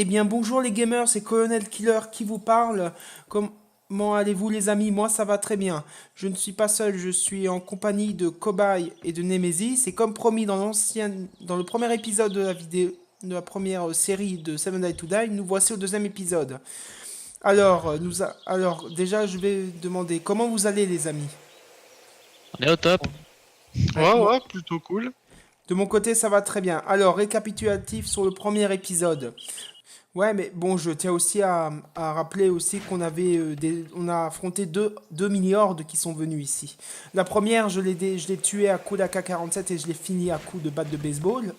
Eh bien bonjour les gamers, c'est Colonel Killer qui vous parle. Comment allez-vous les amis? Moi ça va très bien. Je ne suis pas seul, je suis en compagnie de Cobaye et de Nemesis. Et comme promis dans le premier épisode de la vidéo, de la première série de Seven Die to Die, nous voici au deuxième épisode. Alors déjà je vais demander comment vous allez les amis? On est au top. Ouais, Ouais, moi, ouais, plutôt cool. de mon côté ça va très bien. Alors récapitulatif sur le premier épisode. Ouais, mais bon, je tiens aussi à rappeler aussi qu'on avait on a affronté deux mini-hordes qui sont venus ici. La première, je l'ai tué à coups d'AK-47 et je l'ai fini à coups de batte de baseball.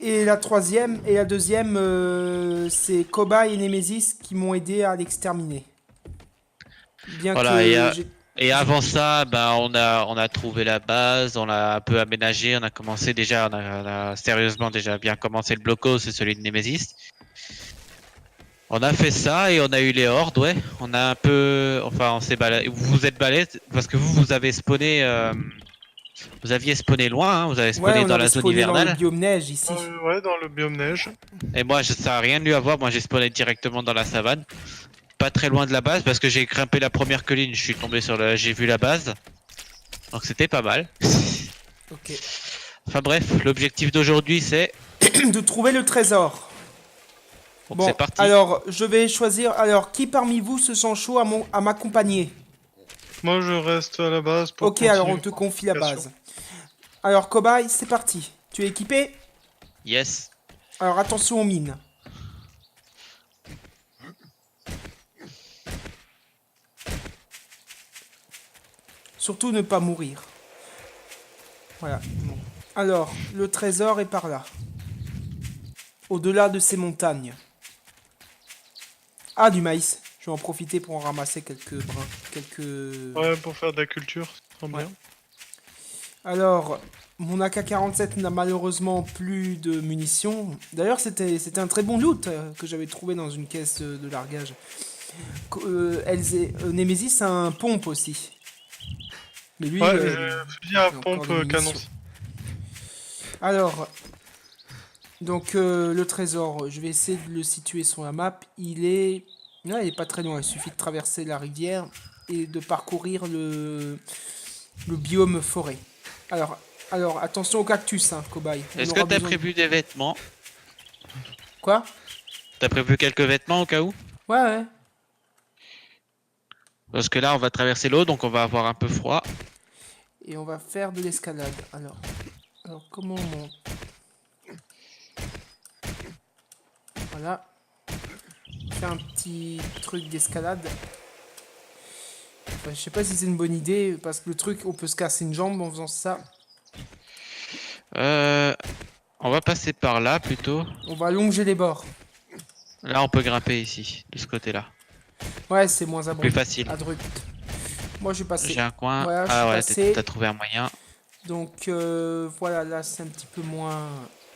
Et la troisième et la deuxième, c'est Cobaye et Nemesis qui m'ont aidé à l'exterminer. Bien Voilà, que et avant ça, bah, on a trouvé la base, on l'a un peu aménagé, on a commencé déjà, on a sérieusement déjà bien commencé le bloco, c'est celui de Nemesis. On a fait ça et on a eu les hordes, ouais. On a un peu, enfin, on s'est baladé. Vous êtes balèze parce que vous avez spawné, vous aviez spawné loin, hein, vous avez ouais, spawné on dans avait la zone spawné dans le hivernale. biome neige ici. Ouais, dans le biome neige. Et moi, ça a rien de lui à voir, moi j'ai spawné directement dans la savane. Pas très loin de la base parce que j'ai grimpé la première colline, je suis tombé j'ai vu la base. Donc c'était pas mal. Ok. Enfin bref, l'objectif d'aujourd'hui c'est... De trouver le trésor. Donc c'est Bon, parti. alors, je vais choisir. Alors, qui parmi vous se sent chaud à m'accompagner? Moi, je reste à la base pour Ok, alors on continuer te mon confie la investigation. base. Alors, Cobaye, c'est parti. Tu es équipé? Yes. Alors, attention aux mines. Surtout ne pas mourir. Voilà. Bon. Alors, le trésor est par là. Au-delà de ces montagnes. Ah, du maïs. Je vais en profiter pour en ramasser quelques brins. Ouais, pour faire de la culture, c'est trop Ouais. bien. Alors, mon AK-47 n'a malheureusement plus de munitions. D'ailleurs, c'était un très bon loot que j'avais trouvé dans une caisse de largage. Nemesis a un pompe aussi. Mais lui, Ouais, j'ai fusil à il a encore pompe des canon. munitions. Alors, donc le trésor, je vais essayer de le situer sur la map. Non, il est pas très loin. Il suffit de traverser la rivière et de parcourir le biome forêt. Alors, attention au cactus, hein, cobaye. On Est-ce que aura t'as besoin. prévu des vêtements? Quoi? T'as prévu quelques vêtements au cas où? Ouais, ouais. Parce que là on va traverser l'eau donc on va avoir un peu froid. Et on va faire de l'escalade. Alors comment on monte? Voilà. Faire un petit truc d'escalade. Enfin, je sais pas si c'est une bonne idée, parce que le truc, on peut se casser une jambe en faisant ça. Euh, on va passer par là plutôt. On va allonger les bords. Là on peut grimper ici, de ce côté-là. Ouais, c'est moins Plus abrupt. facile. Moi, je suis passé. J'ai un coin. Voilà, je suis Ah ouais, passé. t'as trouvé un moyen. Donc, voilà, là, c'est un petit peu moins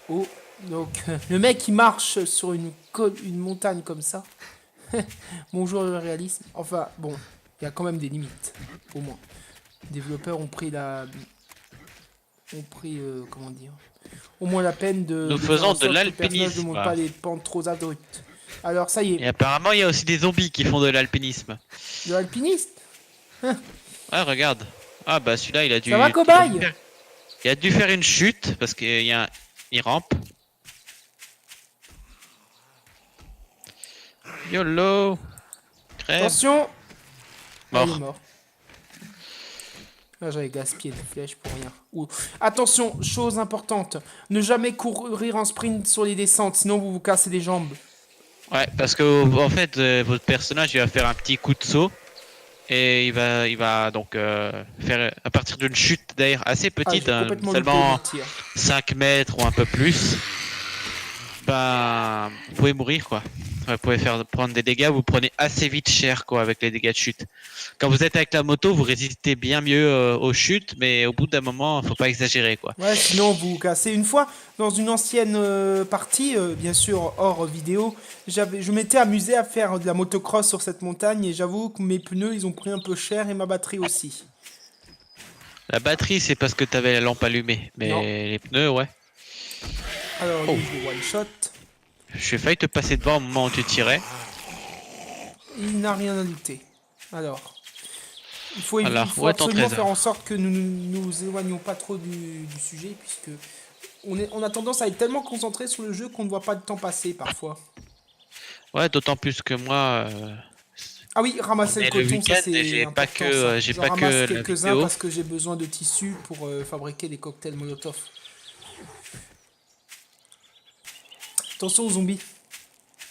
haut. Donc, le mec, il marche sur une montagne comme ça. Bonjour le réalisme. Enfin, bon, il y a quand même des limites, au moins. Les développeurs ont pris comment dire, au moins la peine Nous de faire faisons en de sorte que le personnage ne l'alpinisme. monte pas des pentes trop abruptes. Alors, ça y Et est, apparemment il y a aussi des zombies qui font de l'alpinisme. le alpiniste, Ouais, regarde. Ah bah celui-là il a ça va, dû... cobaye? Il a dû faire une chute parce qu'il y a il rampe. YOLO. Crève. Attention! Ah, il est Mort. mort. Ah, j'avais gaspillé des flèches pour rien. Ouh. Attention, chose importante, ne jamais courir en sprint sur les descentes, sinon vous vous cassez les jambes. Ouais, parce que en fait votre personnage il va faire un petit coup de saut et il va donc faire à partir d'une chute d'ailleurs assez Ah, petite, j'ai hein, complètement loupé seulement le tir. 5 mètres ou un peu plus. Ben, vous pouvez mourir quoi. Vous pouvez prendre des dégâts, vous prenez assez vite cher quoi avec les dégâts de chute. Quand vous êtes avec la moto, vous résistez bien mieux aux chutes, mais au bout d'un moment, faut pas exagérer quoi. Ouais, sinon vous vous cassez. Une fois, dans une ancienne partie, bien sûr hors vidéo, je m'étais amusé à faire de la motocross sur cette montagne et j'avoue que mes pneus ils ont pris un peu cher et ma batterie aussi. La batterie, c'est parce que t'avais la lampe allumée, Non. mais les pneus, ouais. Alors Oh. lui, je le one shot. J'ai failli te passer devant au moment où tu tirais. Il n'a rien à douter. Alors, Alors, il faut où est ton absolument trésor? faire en sorte que nous nous éloignions pas trop du sujet, puisque on a tendance à être tellement concentré sur le jeu qu'on ne voit pas le temps passer parfois. Ouais, d'autant plus que moi, Ah oui, on ramasser le est le coton, ça week-end et c'est important ça. j'ai J'en pas ramasse que la quelques-uns vidéo. parce que j'ai besoin de tissus pour fabriquer des cocktails Molotov. Attention aux zombies.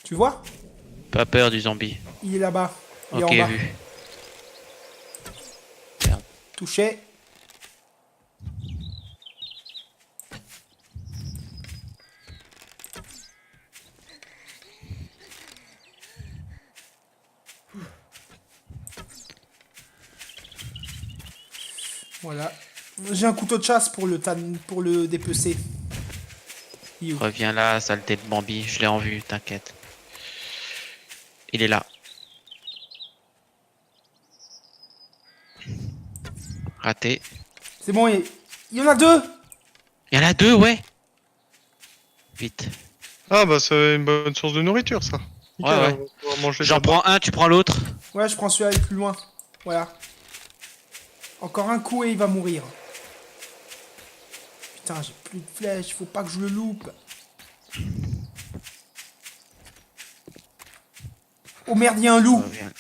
Tu vois? Pas peur du zombie. Il est là-bas. Il est Ok, en bas. vu. Touché. Voilà. J'ai un couteau de chasse pour pour le dépecer. Il est où? Reviens là, saleté de Bambi. Je l'ai en vue, t'inquiète. Il est là. Raté. C'est bon, il y en a deux. Il y en a deux, ouais. Vite. Ah bah c'est une bonne source de nourriture ça. Ouais, ouais. On va pouvoir manger J'en là-bas. prends un, tu prends l'autre. Ouais, je prends celui-là aller plus loin. Voilà. Encore un coup et il va mourir. Putain, j'ai plus de flèches, faut pas que je le loupe. Oh merde, il y a un loup. Reviens.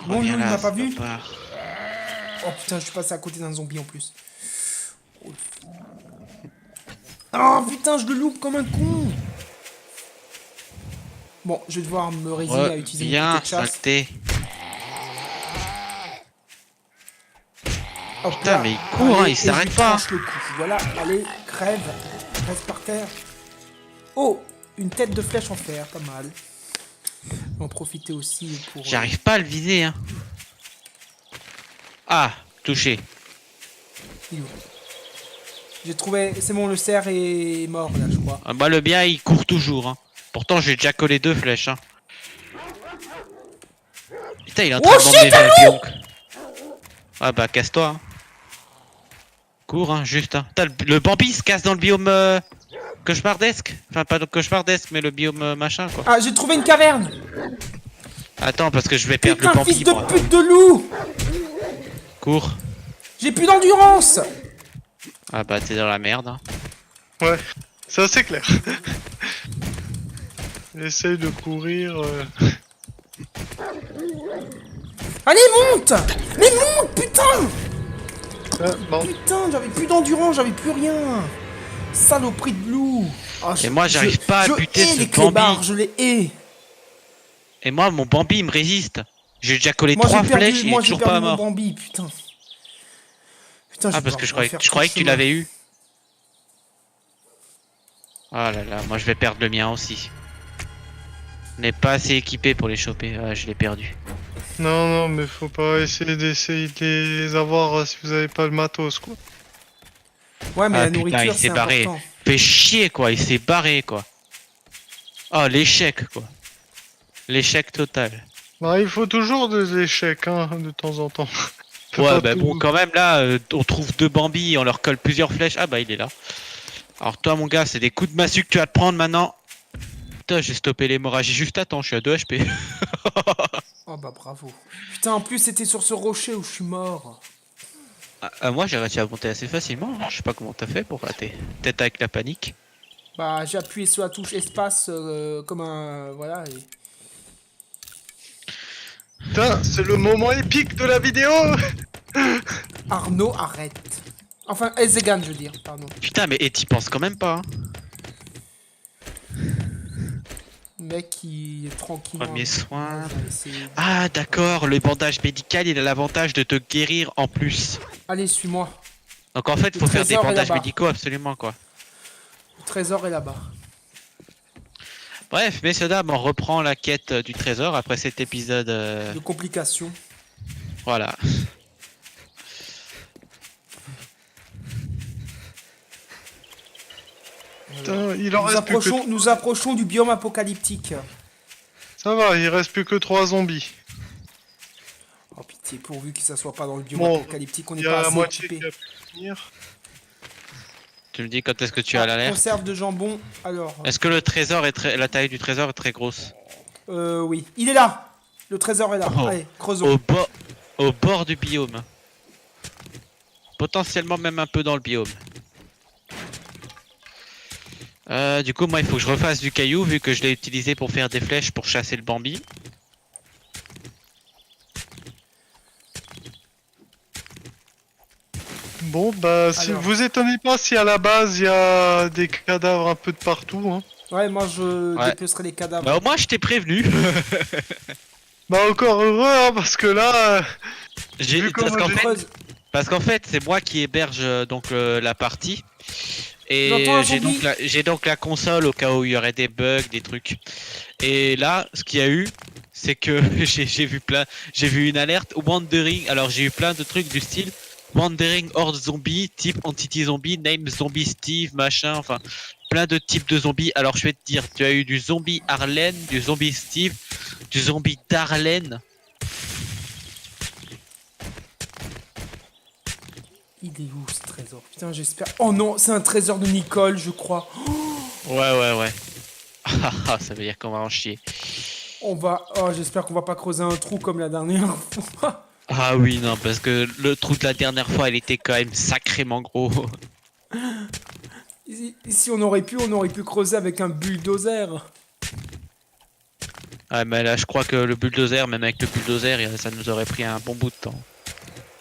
Bon, Reviens lui, il là, m'a pas vu. salopard. Oh putain, je suis passé à côté d'un zombie en plus. Oh putain, je le loupe comme un con. Bon, je vais devoir me résigner à utiliser mon Reviens, couteau de chasse. saleté. Hop Putain, là. mais il court, hein, Allez, il s'arrête et je lui pas. tranche le cou. Voilà, allez, crève. Reste par terre. Oh, une tête de flèche en fer, pas mal. Je vais en profiter aussi pour... J'arrive pas à le viser, hein. Ah, touché. Il est où? J'ai trouvé... C'est bon, le cerf est mort, là, je crois. Ah, moi, le bien, il court toujours, hein. Pourtant, j'ai déjà collé 2 flèches, hein. Putain, il est en train Oh, de m'emmener shit, vers le biome. Ah bah, casse-toi, hein. Cours, hein, juste, hein. Putain, le Bambi se casse dans le biome cauchemardesque. Enfin, pas le cauchemardesque, mais le biome machin, quoi. Ah, j'ai trouvé une caverne. Attends, parce que je vais perdre le Putain, Bambi, fils de moi. pute de loup. Cours. J'ai plus d'endurance. Ah bah, t'es dans la merde, hein. Ouais, c'est assez clair. Essaye de courir. Allez, monte. Mais monte, putain. Bon, Putain, j'avais plus d'endurance, j'avais plus rien. Saloperie de loup. Ah, Et moi, j'arrive pas à buter hais ce les Bambi. clébards, je les hais. Et moi, mon Bambi, il me résiste. J'ai déjà collé Moi 3 j'ai perdu, flèches, il est moi j'ai toujours perdu pas mon mort. Bambi, putain. Putain, Ah, parce que je croyais que tu l'avais eu. Ah là là, moi je vais perdre le mien aussi. On n'est pas assez équipé pour les choper. Ah, je l'ai perdu. non, non, mais faut pas essayer de les avoir si vous avez pas le matos, quoi. Ouais, mais Ah, la putain, nourriture il s'est c'est barré. important. Fait chier quoi, il s'est barré quoi. Oh, l'échec quoi. L'échec total. Bah, il faut toujours des échecs, hein, de temps en temps. Faut Ouais, pas bah tout- bon, quand même là, on trouve 2 Bambi, on leur colle plusieurs flèches. Ah bah il est là. Alors toi mon gars, c'est des coups de massue que tu vas te prendre maintenant. Putain, j'ai stoppé l'hémorragie juste à temps, je suis à 2 HP. Oh bah bravo. Putain, en plus c'était sur ce rocher où je suis mort. Moi j'ai réussi à monter assez facilement, hein. Je sais pas comment t'as fait pour rater. Peut-être avec la panique. Bah j'ai appuyé sur la touche espace comme un... Voilà. Et... Putain, c'est le moment épique de la vidéo. Arnaud, arrête. Enfin, Ezegan, je veux dire, pardon. Putain, mais et t'y penses quand même pas, hein. Le mec il est tranquille. Premier soin. Essayer... Ah d'accord, le bandage médical il a l'avantage de te guérir en plus. Allez, suis-moi. Donc en fait Le faut faire des trésor est bandages là-bas. médicaux absolument quoi. Le trésor est là-bas. Bref, messieurs dames, on reprend la quête du trésor après cet épisode. De complications. Voilà. Putain, il en reste plus que... Nous approchons du biome apocalyptique. Ça va, il reste plus que 3 zombies. Oh pitié, pourvu que ça soit pas dans le biome Bon, apocalyptique, on Il n'est y a pas la assez moitié équipé. qui a pu venir. Tu me dis quand est-ce que tu as l'alerte. Conserve de jambon. Alors, Est-ce que le trésor est très... la taille du trésor est très grosse? oui. Il est là. Le trésor est là. Oh. Allez, creusons. Au bord du biome. Potentiellement même un peu dans le biome. Du coup, moi, il faut que je refasse du caillou vu que je l'ai utilisé pour faire des flèches pour chasser le Bambi. Bon, bah, si Alors. vous étonnez pas si à la base il y a des cadavres un peu de partout, hein. Ouais, moi je Ouais. dépecerai les cadavres. Bah, au moins, je t'ai prévenu. Bah, encore heureux, hein, parce que là, vu Parce comment qu'en j'ai- fait, Creuse. parce qu'en fait, c'est moi qui héberge donc la partie. J'entends un Et zombie. j'ai donc la console au cas où il y aurait des bugs, des trucs. Et là, ce qu'il y a eu, c'est que j'ai vu une alerte Wandering. Alors j'ai eu plein de trucs du style Wandering Horde Zombie, type Entity Zombie, Name Zombie Steve, machin, enfin plein de types de zombies. Alors je vais te dire, tu as eu du zombie Arlene, du zombie Steve, du zombie Darlene. Il est où ce trésor? Putain, j'espère. Oh non, c'est un trésor de Nicole, je crois. Ouais. Ah, ça veut dire qu'on va en chier. On va. Oh, j'espère qu'on va pas creuser un trou comme la dernière fois. Ah oui, non, parce que le trou de la dernière fois, il était quand même sacrément gros. Ici, on aurait pu creuser avec un bulldozer. Ah, mais là, je crois que le bulldozer, même avec le bulldozer, ça nous aurait pris un bon bout de temps.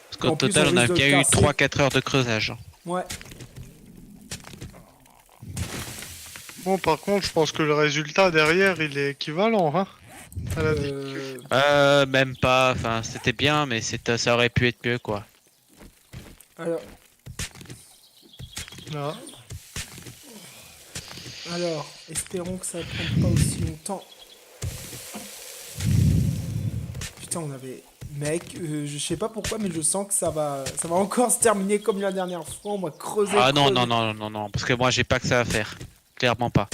Parce qu'au En plus, total, on on a risque de bien le eu casser. 3-4 heures de creusage. Ouais. Bon, par contre, je pense que le résultat derrière, il est équivalent, hein, à la vie. Même pas, enfin, c'était bien, mais ça aurait pu être mieux, quoi. Alors, Là. espérons que ça ne prenne pas aussi longtemps. Putain, on avait. Mec, je sais pas pourquoi, mais je sens que ça va encore se terminer comme la dernière fois. On va creuser. Ah non, creuser. non, parce que moi, j'ai pas que ça à faire. Clairement pas.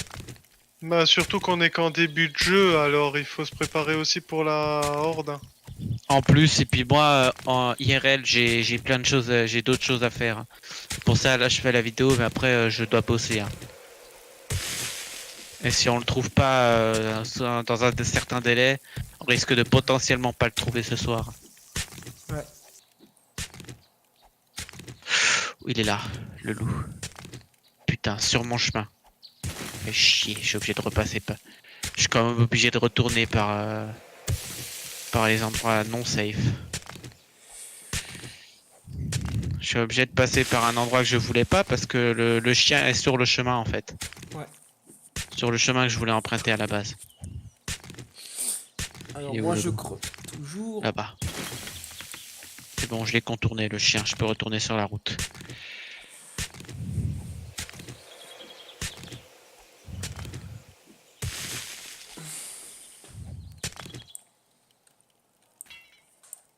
Bah, surtout qu'on est qu'en début de jeu, alors il faut se préparer aussi pour la horde, hein. En plus, et puis moi, en IRL, j'ai plein de choses, j'ai d'autres choses à faire. C'est pour ça, là, je fais la vidéo, mais après, je dois bosser, hein. Et si on le trouve pas dans un certain délai, on risque de potentiellement pas le trouver ce soir. Ouais. Il est là, le loup. Putain, sur mon chemin. Fait chier, je suis obligé de repasser pas. Je suis quand même obligé de retourner par les endroits non safe. Je suis obligé de passer par un endroit que je voulais pas parce que le chien est sur le chemin en fait. Ouais. Sur le chemin que je voulais emprunter à la base. Alors, Il est où, moi, le je loup creuse toujours. Là-bas. C'est bon, je l'ai contourné le chien, je peux retourner sur la route.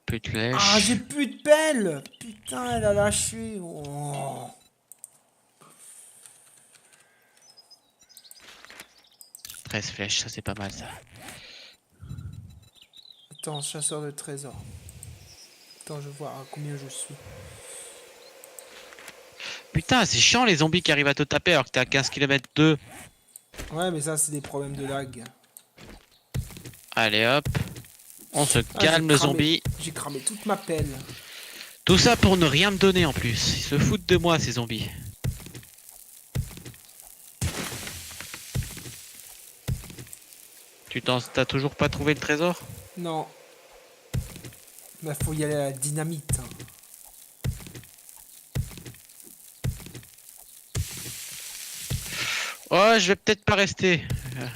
Plus de flèches. Ah, j'ai plus de pelle. Putain, elle a lâché. Oh. 13 flèches, ça c'est pas mal ça. Attends, chasseur de trésors. Attends, je vois à combien je suis. Putain, c'est chiant les zombies qui arrivent à te taper alors que t'es à 15 km 2. Ouais, mais ça, c'est des problèmes de lag. Allez hop. On se Ah, calme j'ai le cramé- zombie. J'ai cramé toute ma pelle. Tout ça pour ne rien me donner en plus. Ils se foutent de moi ces zombies. T'as toujours pas trouvé le trésor? Non. Bah, faut y aller à la dynamite. Hein. Oh, je vais peut-être pas rester.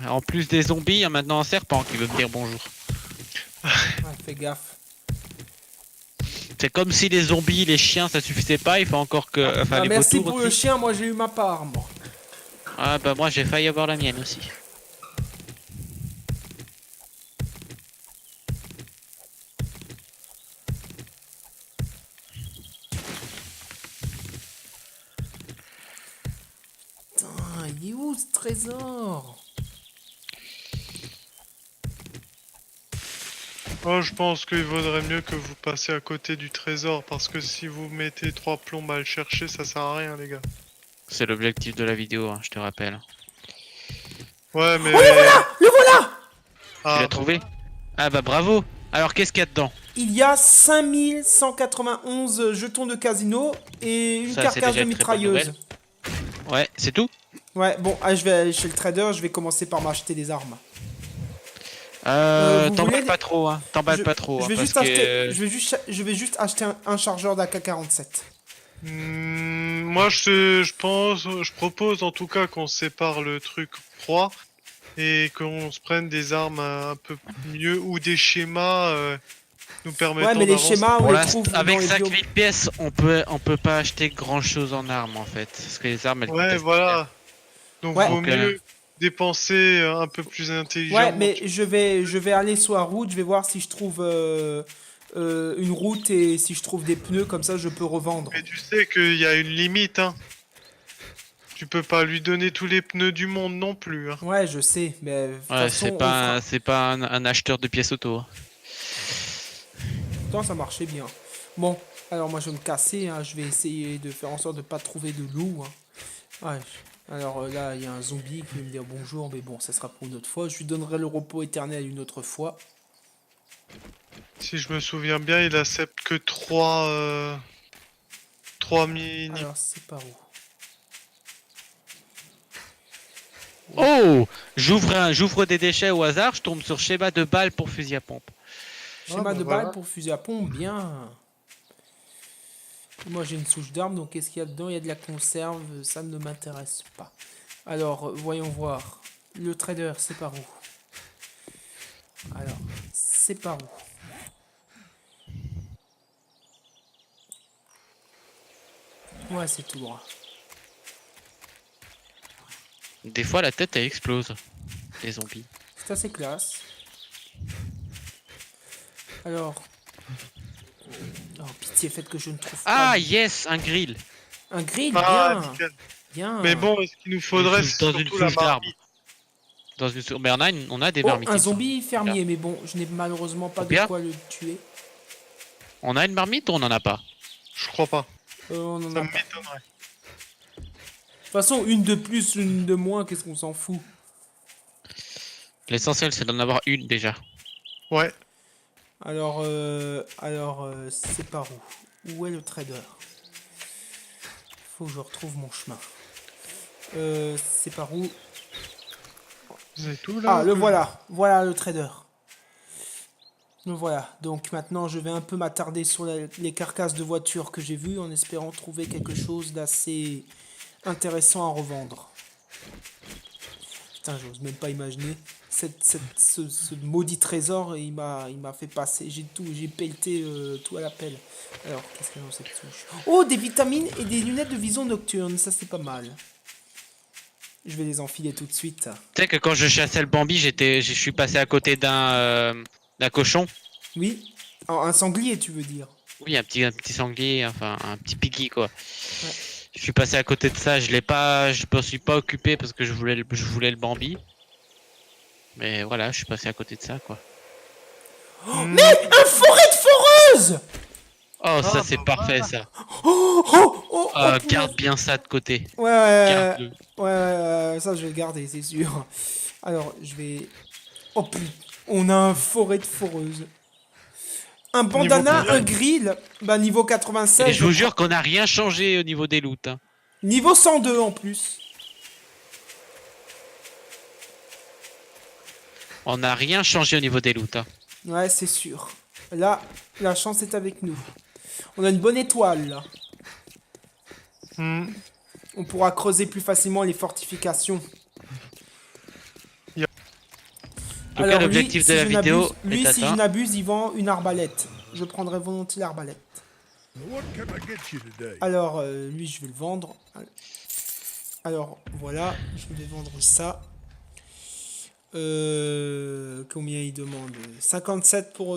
En plus des zombies, il y a maintenant un serpent qui veut me dire bonjour. Ouais, fais gaffe. C'est comme si les zombies, les chiens, ça suffisait pas. Il faut encore que. Enfin, Ah, les merci vautours pour le aussi. chien, moi j'ai eu ma part, moi. Ah bah moi j'ai failli avoir la mienne aussi. Putain, il est où ce trésor? Oh, je pense qu'il vaudrait mieux que vous passiez à côté du trésor, parce que si vous mettez 3 plombes à le chercher, ça sert à rien, les gars. C'est l'objectif de la vidéo, hein, je te rappelle. Ouais, mais. Le voilà! Tu l'as trouvé? Ah bah bravo! Alors qu'est-ce qu'il y a dedans? Il y a 5191 jetons de casino et une Ça, c'est carcasse déjà de une très bonne mitrailleuse. Ouais, c'est tout? Ouais, bon, je vais aller chez le trader, je vais commencer par m'acheter des armes. Vous T'emballes voulez- pas trop, hein. T'emballes Je, pas trop, je hein, vais parce juste acheter, que... je vais juste acheter un chargeur d'AK-47. Moi, je propose en tout cas qu'on sépare le truc proie et qu'on se prenne des armes un peu mieux ou des schémas nous Ouais, permettant mais les d'avancer. schémas, on Pour les l'instant, trouve dans avec les biomes. 5000 pièces, on peut pas acheter grand chose en armes en fait. Parce que les armes, elles coûtent Ouais, assez voilà. Donc Ouais. vaut Donc, mieux dépenser un peu plus Ouais, intelligemment. mais je vais aller sur la route, je vais voir si je trouve une route et si je trouve des pneus, comme ça je peux revendre. Mais tu sais qu'il y a une limite, hein. Tu peux pas lui donner tous les pneus du monde non plus, hein. Ouais, je sais, mais de toute Ouais, façon, on fera. c'est pas un acheteur de pièces auto, hein. Pourtant, ça marchait bien. Bon, alors moi je vais me casser, hein, je vais essayer de faire en sorte de pas trouver de loup. Hein. Ouais. Alors là, il y a un zombie qui veut me dire bonjour, mais bon, ça sera pour une autre fois. Je lui donnerai le repos éternel une autre fois. Si je me souviens bien, il accepte que 3 mini. Alors, c'est par où? Oh! J'ouvre des déchets au hasard, je tombe sur schéma de balles pour fusil à pompe. Schéma bah de voilà. balle pour fusil à pompe, bien. Moi j'ai une souche d'armes, donc qu'est-ce qu'il y a dedans? Il y a de la conserve, ça ne m'intéresse pas. Alors, voyons voir. Le trader, c'est par où? Alors, c'est par où? Ouais, c'est tout droit. Des fois, la tête, elle explose. Les zombies. C'est assez classe. Alors... Oh, pitié, faites que je ne trouve Ah, pas yes! Un grill! un grill, Ah, bien, nickel. bien. Mais bon, ce qu'il nous faudrait, Une c'est dans une surtout la souche d'armes. marmite. Mais on a des Oh, marmites. un il me semble. zombie fermier, mais bon, je n'ai malheureusement pas de Combien quoi le tuer. On a une marmite ou on en a pas? Je crois pas. On en Ça a me pas. m'étonnerait. De toute façon, une de plus, une de moins, qu'est-ce qu'on s'en fout? L'essentiel, c'est d'en avoir une déjà. Ouais. Alors, c'est par où? Où est le trader? Faut que je retrouve mon chemin. C'est par où? Vous avez tout là Ah, le que- voilà. Voilà le trader. Le voilà. Donc maintenant, je vais un peu m'attarder sur les carcasses de voitures que j'ai vues en espérant trouver quelque chose d'assez intéressant à revendre. Putain, j'ose même pas imaginer. Ce maudit trésor, il m'a fait passer. J'ai pelleté tout à la pelle. Alors, qu'est-ce qu'il y a dans cette souche? Oh, des vitamines et des lunettes de vision nocturne. Ça, c'est pas mal. Je vais les enfiler tout de suite. Tu sais que quand je chassais le Bambi, je suis passé à côté d'un cochon. Oui. Un sanglier, tu veux dire? Oui, un petit sanglier, enfin un petit piggy quoi. Je suis passé à côté de ça, je me suis pas occupé parce que je voulais le Bambi. Mais voilà, je suis passé à côté de ça quoi. Un forêt de foreuse! Oh, ça Ah, c'est bah parfait voilà. ça. Oh, Garde bien ça de côté. Ouais, Garde-le. ouais, ça je vais le garder, c'est sûr. Alors, je vais... Oh putain, on a un forêt de foreuse. Un bandana, combien un grill, bah niveau 96. Et je vous jure qu'on n'a rien changé au niveau des loots. Hein. Niveau 102 en plus. On n'a rien changé au niveau des loots. Hein. Ouais, c'est sûr. Là, la chance est avec nous. On a une bonne étoile, là. Hmm. On pourra creuser plus facilement les fortifications. En tout cas, l'objectif de la vidéo lui, est si je atteint. n'abuse, il vend une arbalète. Je prendrai volontiers l'arbalète. What can I get you today? Alors, lui, je vais le vendre. Alors, voilà, je vais vendre ça. Combien il demande? 57 pour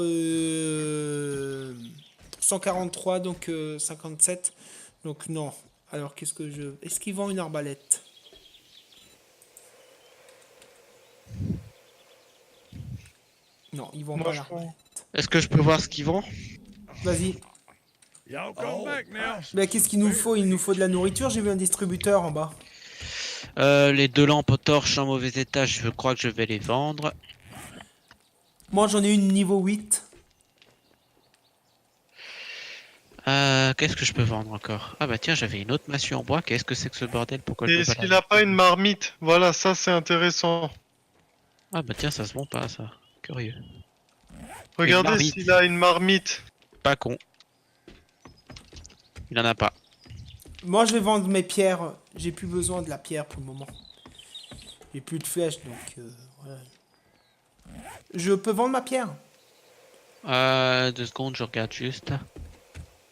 143, donc 57. Donc non. Alors, qu'est-ce que je... Est-ce qu'il vend une arbalète? Non, il vend Moi, pas je l'arbalète. Est-ce que je peux voir ce qu'ils vendent? Vas-y. Y'all come back now. Mais qu'est-ce qu'il nous faut? Il nous faut de la nourriture, j'ai vu un distributeur en bas. Les 2 lampes torches en mauvais état, je crois que je vais les vendre. Moi j'en ai une niveau 8. Qu'est-ce que je peux vendre encore? Ah bah tiens, j'avais une autre massue en bois. Qu'est-ce que c'est que ce bordel? Pourquoi je Et peux est-ce pas qu'il la... a pas une marmite? Voilà, ça c'est intéressant. Ah bah tiens, ça se vend pas ça. Curieux. Regardez marmite. s'il a une marmite. Pas con. Il en a pas. Moi je vais vendre mes pierres. J'ai plus besoin de la pierre pour le moment. J'ai plus de flèches donc. Voilà. Je peux vendre ma pierre? 2 secondes, je regarde juste.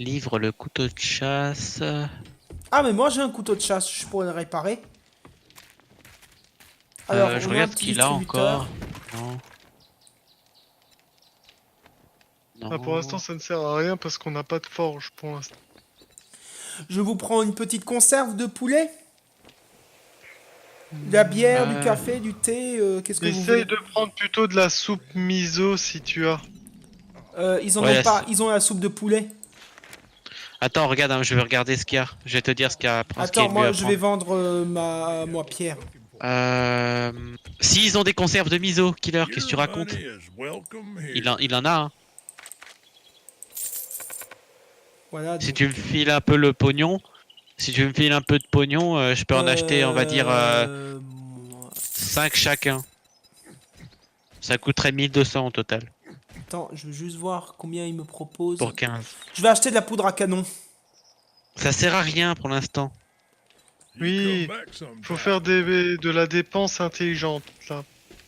Livre le couteau de chasse. Ah mais moi j'ai un couteau de chasse, je pourrais le réparer. Alors Je on a un regarde ce petit qu'il a distributeur. encore. Non. Non. Ah, pour l'instant, ça ne sert à rien parce qu'on n'a pas de forge pour l'instant. Je vous prends une petite conserve de poulet. De la bière, du café, du thé, qu'est-ce que vous voulez? Essaye de prendre plutôt de la soupe miso si tu as. Ils en Ouais, ont pas, ils ont la soupe de poulet. Attends, regarde, hein, je vais regarder ce qu'il y a. Je vais te dire ce qu'il y a à prendre. Ce qui est Attends, le mieux moi à je vais prendre. vendre moi pierre. S'ils ont des conserves de miso, killer, qu'est-ce que tu Your racontes? money is welcome here. Il en a, hein. Voilà. Si donc, tu me files un peu le pognon, si tu me files un peu de pognon, je peux en acheter, on va dire, moi- 5 chacun. Ça coûterait 1200 au total, Attends, je veux juste voir combien il me propose. pour 15. Je vais acheter de la poudre à canon. Ça sert à rien pour l'instant. You Oui, come back sometime. faut faire de la dépense intelligente là.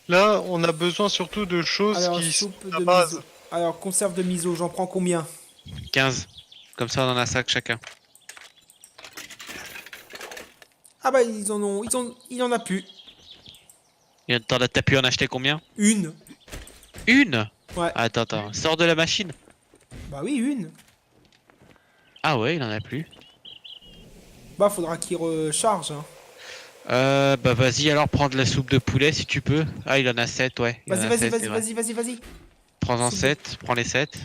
Là, on a besoin surtout de choses Alors qui sont soupe à de base. miso. Alors conserve de miso, j'en prends combien? 15. Comme ça, on en a 5 chacun. Ah bah il en a plus. Et t'as pu en acheter combien? Une. Une? Ouais. Attends. Sors de la machine. Bah oui, une. Ah ouais, il en a plus. Bah faudra qu'il recharge. Hein. Bah vas-y, alors prends de la soupe de poulet si tu peux. Ah, il en a 7, ouais. Il en Vas-y, a vas-y, 7, vas-y, c'est vrai. vas-y. Prends-en Soupe de- 7, prends les 7.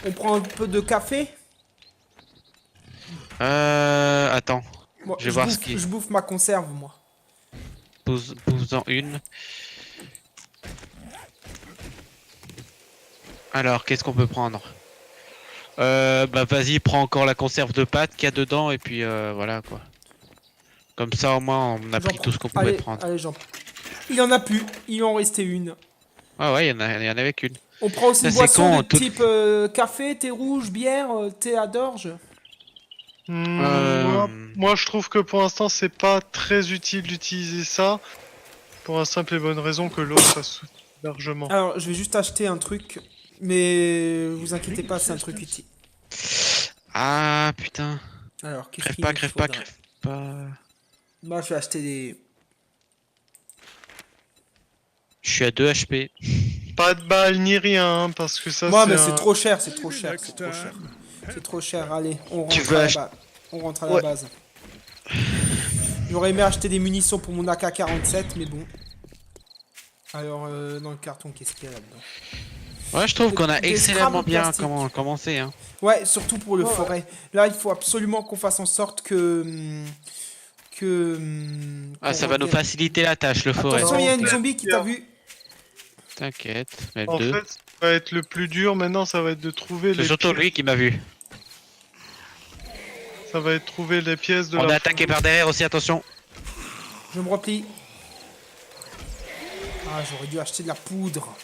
On prend un peu de café. Attends. Moi, Je vais voir ce qui- je bouffe ma conserve, moi. Pose-en une. Alors, qu'est-ce qu'on peut prendre? Bah vas-y, prends encore la conserve de pâtes qu'il y a dedans et puis voilà quoi. Comme ça au moins on a J'en pris prends- tout ce qu'on pouvait allez, prendre. Allez, il en a plus. Il en restait une. Ah ouais, il y en avait qu'une. On prend aussi Ça, une c'est boisson con, de tout- type café, thé rouge, bière, thé à d'orge. Moi, je trouve que pour l'instant, c'est pas très utile d'utiliser ça. Pour la simple et bonne raison que l'eau, ça suffit largement. Alors, je vais juste acheter un truc. Mais vous inquiétez pas, c'est un truc utile. Ah putain. Alors, qu'est-ce Crève qu'il pas, me crève pas, faudrait? crève pas. Moi, je vais acheter des... Je suis à 2 HP. Pas de balles ni rien, hein, parce que ça, Moi, c'est mais un... c'est trop cher, c'est trop Maybe cher, next c'est trop cher. time. C'est trop cher, allez, on Tu rentre veux à la ach- base. On rentre à la Ouais. base. J'aurais aimé acheter des munitions pour mon AK-47, mais bon. Alors, dans le carton, qu'est-ce qu'il y a là-dedans? Ouais, je trouve qu'on a Des excellemment scraps bien plastiques. commencé. Hein. Ouais, surtout pour le forêt. Là, il faut absolument qu'on fasse en sorte que... Ah, qu'on ça va nous revienne. faciliter la tâche, le forêt. Attention, il y a une Ouais. zombie qui t'a vu. T'inquiète, mais En 2. fait, ce qui va être le plus dur maintenant, ça va être de trouver C'est les surtout pièces. lui qui m'a vu. Ça va être trouver les pièces de On est la attaqué par derrière aussi, attention. Je me replie. Ah, j'aurais dû acheter de la poudre.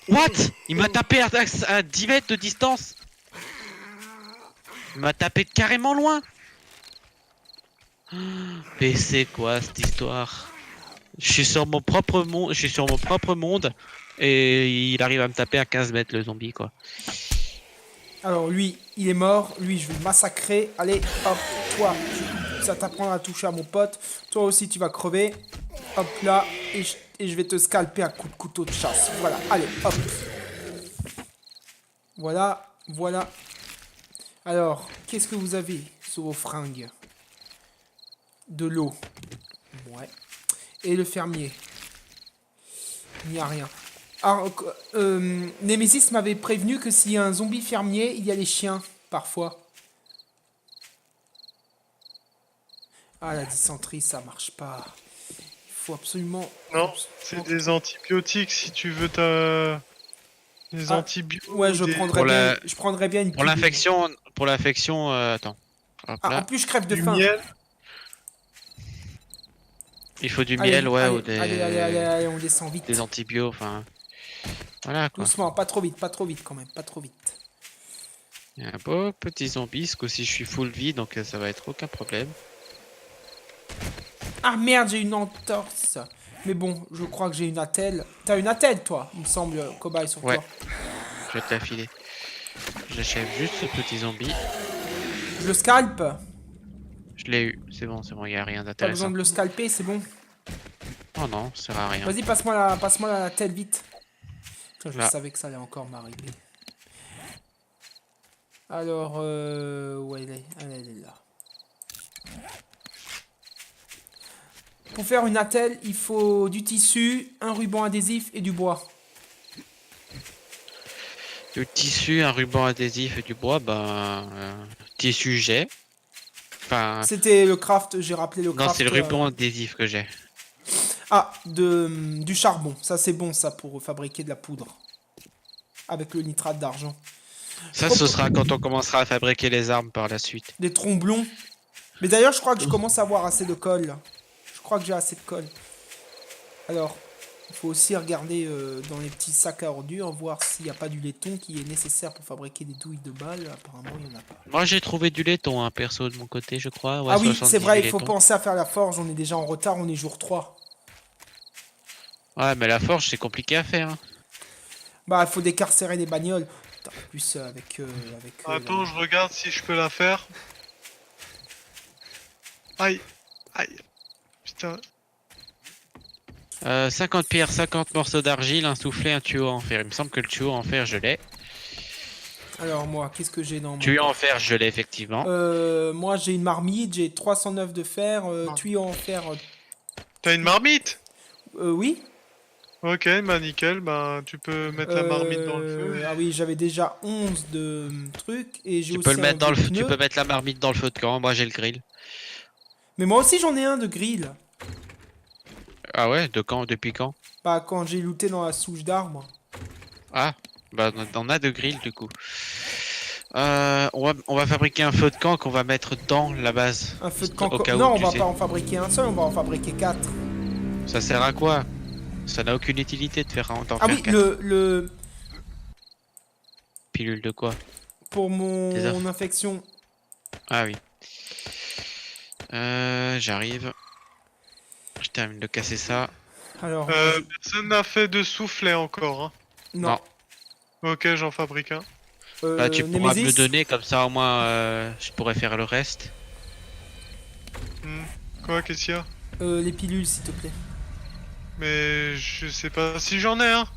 What? Il m'a tapé à 10 mètres de distance. Il m'a tapé de carrément loin. Mais c'est quoi cette histoire? Je suis sur mon propre monde, et il arrive à me taper à 15 mètres le zombie quoi. Alors lui, il est mort. Lui, je vais le massacrer. Allez, hop, toi, ça t'apprendra à toucher à mon pote. Toi aussi, tu vas crever. Hop là, et je vais te scalper à coups de couteau de chasse. Voilà, allez, hop. Voilà. Alors, qu'est-ce que vous avez sur vos fringues? De l'eau. Ouais. Et le fermier. Il n'y a rien. Alors, Nemesis m'avait prévenu que s'il y a un zombie fermier, il y a les chiens, parfois. Ah, la dysenterie, ça marche pas. Il faut absolument... Non, c'est des antibiotiques si tu veux ta... Des Ah, antibiotiques. Ouais, je prendrais Pour bien, la- je prendrais bien une Pour pilule. l'infection, attends. Hop Ah, là. en plus, je crève de Du faim. miel. Il faut du Allez, miel, ouais, allez, ou des, allez, on descend vite. des antibiotiques, enfin. Voilà quoi. Doucement, pas trop vite quand même, pas trop vite. Il y a un beau petit zombie, ce coup-ci je suis full vie, donc ça va être aucun problème. Ah merde, j'ai une entorse. Mais bon, je crois que j'ai une attelle. T'as une attelle, toi, il me semble, cobaye sur Ouais. toi. Je vais te la filer. J'achève juste ce petit zombie. Je le scalpe. Je l'ai eu, c'est bon, il n'y a rien Pas besoin d'intéressant. de le scalper, c'est bon. Oh non, ça sert à rien. Vas-y, passe-moi la attelle vite. Putain, je Là. savais que ça allait encore m'arriver. Alors, où elle est? Elle est là. Pour faire une attelle, il faut du tissu, un ruban adhésif et du bois. Du tissu, un ruban adhésif et du bois, ben... tissu j'ai. Enfin... C'était le craft, j'ai rappelé le Non, craft. c'est le ruban adhésif que j'ai. Ah, du charbon. Ça, c'est bon, ça, pour fabriquer de la poudre. Avec le nitrate d'argent. Ça, ce sera quand on commencera à fabriquer les armes par la suite. Des tromblons. Mais d'ailleurs, je crois que je commence à avoir assez de colle. Je crois que j'ai assez de colle. Alors, il faut aussi regarder dans les petits sacs à ordures, voir s'il n'y a pas du laiton qui est nécessaire pour fabriquer des douilles de balles. Apparemment, il n'y en a pas. Moi, j'ai trouvé du laiton, hein, perso, de mon côté, je crois. Ouais, Ah oui, 78 c'est vrai, il faut laiton. penser à faire la forge. On est déjà en retard, on est jour 3. Ouais, mais la forge, c'est compliqué à faire. Hein. Bah, il faut décarcérer les bagnoles. Putain, en plus, avec Attends, je regarde si je peux la faire. Aïe. Aïe. Putain. 50 pierres, 50 morceaux d'argile, un soufflet, un tuyau en fer. Il me semble que le tuyau en fer, je l'ai. Alors, moi, qu'est-ce que j'ai dans mon... Tuyau en fer, je l'ai effectivement. Moi, j'ai une marmite, j'ai 309 de fer, Ah. tuyau en fer... T'as une marmite? Oui. Ok, bah nickel, bah tu peux mettre la marmite dans le feu. Ah oui, j'avais déjà 11 de trucs, et j'ai Tu aussi peux le mettre un dans le vieux feu, tu pneu. peux mettre la marmite dans le feu de camp. Moi, j'ai le grill. Mais moi aussi, j'en ai un de grill. Ah ouais, de quand, depuis quand? Bah, quand j'ai looté dans la souche d'arbre. Ah, bah on a de grill du coup. On va fabriquer un feu de camp qu'on va mettre dans la base. Un feu de camp... Au cas où, Non, on tu va sais. pas en fabriquer un seul, on va en fabriquer 4. Ça sert à quoi? Ça n'a aucune utilité de faire d'en Ah faire oui, 4. le... Pilule de quoi? Pour Des mon œufs. infection. Ah oui. J'arrive. Je termine de casser ça. Alors, Personne n'a fait de soufflet encore. Hein. non. Ok, j'en fabrique un. Bah, tu pourras me le Nemesis, donner, comme ça au moins je pourrais faire le reste. Quoi, qu'est-ce qu'il y a? les pilules, s'il te plaît. Mais je sais pas si j'en ai un.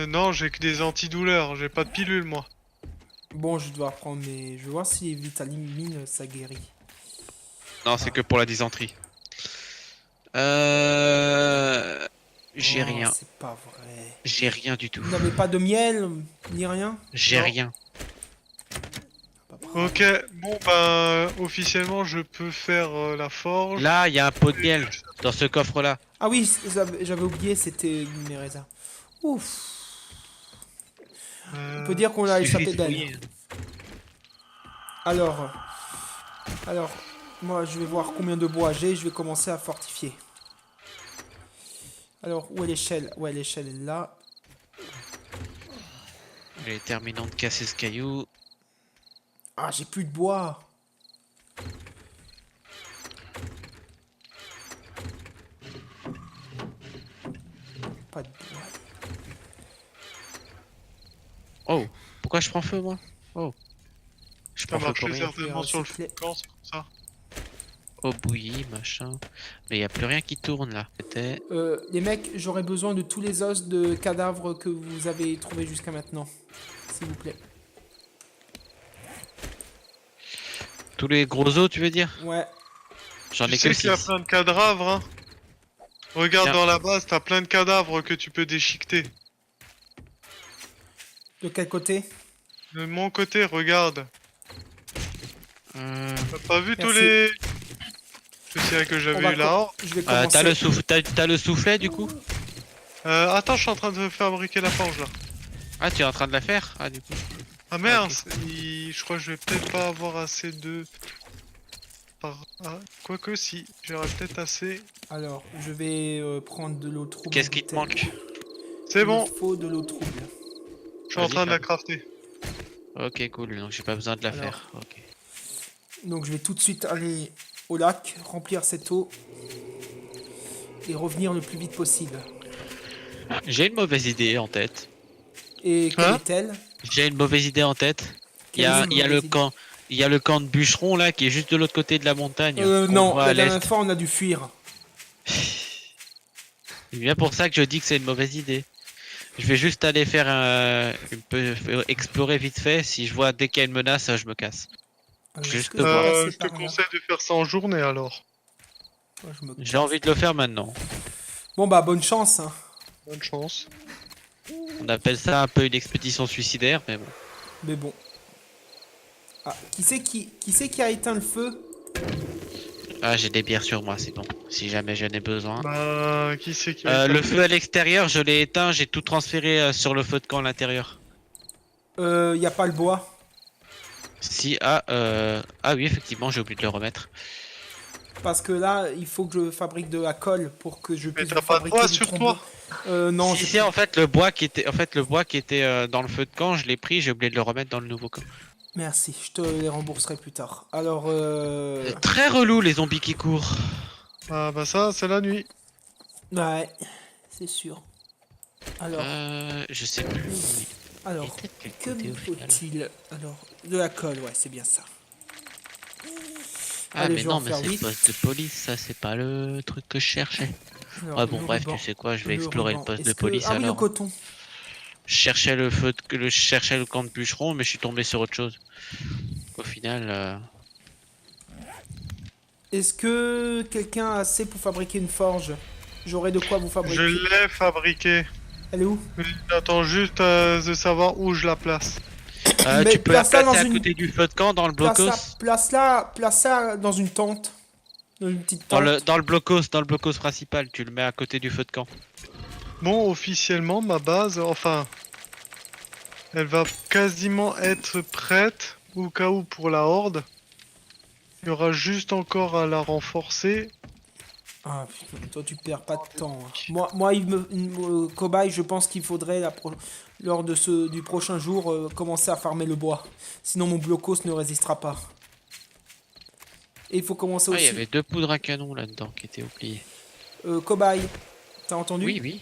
Non, j'ai que des antidouleurs, j'ai pas de pilule moi. Bon, je dois prendre mes... Je vais voir si les vitamines, ça guérit. Non, c'est que pour la dysenterie. J'ai Oh, rien. C'est pas vrai. J'ai rien du tout. Vous n'avez pas de miel, ni rien? J'ai Non. rien. Pas grave. Ok, bon bah officiellement je peux faire la forge. Là, il y a un pot de miel dans ce coffre-là. Ah oui, j'avais oublié, c'était mes raisins. Ouf. On peut dire qu'on a échappé d'elle. Alors, moi je vais voir combien de bois j'ai, je vais commencer à fortifier. Alors, où est l'échelle? Ouais, l'échelle est là. Allez, terminons de casser ce caillou. Ah, j'ai plus de bois. Pas de bois. Oh, pourquoi je prends feu moi? Oh. Je Ça prends feu pour marchait rien. certainement sur le recycler. feu de camp, c'est pour ça. Oh bouillie, machin. Mais il n'y a plus rien qui tourne là. C'était... Les mecs, j'aurais besoin de tous les os de cadavres que vous avez trouvés jusqu'à maintenant. S'il vous plaît. Tous les gros os, tu veux dire? Ouais. J'en Tu ai sais que qu'il y a 6. plein de cadavres, hein. Regarde Tiens. dans la base, t'as plein de cadavres que tu peux déchiqueter. De quel côté? De mon côté, regarde. T'as pas vu tous Merci. les... C'est que On j'avais va eu là. Je vais commencer. T'as le soufflet du coup? Attends, je suis en train de fabriquer la forge là. Ah, tu es en train de la faire? Ah, du coup. Ah merde, ok. je crois que je vais peut-être pas avoir assez de... Quoique si, j'aurai peut-être assez. Alors, je vais prendre de l'eau trouble. Qu'est-ce en qui te bouteille. manque? C'est Il bon, me faut de l'eau trouble. je suis en Vas-y, train de la fais. crafter. Ok, cool, donc j'ai pas besoin de la Alors. faire. Ok. Donc, je vais tout de suite aller au lac, remplir cette eau et revenir le plus vite possible. J'ai une mauvaise idée en tête. Et quelle Hein est-elle? J'ai une mauvaise idée en tête. Il y Quelle est a, cette il y a le mauvaise idée? camp. Il y a le camp de bûcherons là qui est juste de l'autre côté de la montagne. qu'on Non, voit la à dernière l'est. fois, on a dû fuir. C'est bien pour ça que je dis que c'est une mauvaise idée. Je vais juste aller faire explorer vite fait. Si je vois dès qu'il y a une menace, je me casse. Alors, Juste est-ce que de je voir. peux passer Je te par là? conseille de faire ça en journée alors. Ouais, je me J'ai casse. envie de le faire maintenant. Bon, bah, bonne chance. Hein. Bonne chance. On appelle ça un peu une expédition suicidaire, mais bon. Mais bon. Ah, qui c'est qui a éteint le feu? Ah, j'ai des bières sur moi, c'est bon. Si jamais j'en ai besoin. Bah, qui c'est qui a Le feu à l'extérieur, je l'ai éteint, j'ai tout transféré sur le feu de camp à l'intérieur. Y a pas le bois. Si, oui, effectivement, j'ai oublié de le remettre. Parce que là, il faut que je fabrique de la colle pour que je Mais puisse t'as pas de fabriquer bois du sur tromblon. toi? Non, Si, j'ai si, en fait, le bois qui était dans le feu de camp, je l'ai pris, j'ai oublié de le remettre dans le nouveau camp. Merci, je te les rembourserai plus tard. Alors, C'est très relou les zombies qui courent. Ah bah ça, c'est la nuit. ouais, c'est sûr. Alors, Je sais plus. alors, était de quel que côté, me au final faut-il? Alors, de la colle, ouais, c'est bien ça. Ah, Allez, mais je vais non, en mais faire c'est le vite. poste de police, ça, c'est pas le truc que je cherchais. Alors, Ouais, bon, le bref, ruban, tu sais quoi, je vais le explorer le ruban. poste de Est-ce que- police Ah oui, le alors. coton. Je cherchais je cherchais le camp de bûcheron, mais je suis tombé sur autre chose. Au final, Est-ce que quelqu'un a assez pour fabriquer une forge? J'aurai de quoi vous Je fabriquer. l'ai fabriqué. Elle est où? Mais j'attends juste de savoir où je la place. Mais tu peux la place-la placer dans à une- côté du feu de camp dans le blocos. Place-la dans une tente. Dans une petite tente. Dans le blocos principal, tu le mets à côté du feu de camp. Bon, officiellement, ma base, enfin... Elle va quasiment être prête au cas où pour la horde. Il y aura juste encore à la renforcer. Ah putain, toi tu perds pas de temps. Hein. Moi cobaye, je pense qu'il faudrait lors de du prochain jour commencer à farmer le bois. Sinon mon blocos ne résistera pas. Et il faut commencer Ah, il y aussi. avait 2 poudres à canon là-dedans qui étaient oubliées. Cobaye, t'as entendu? Oui, oui.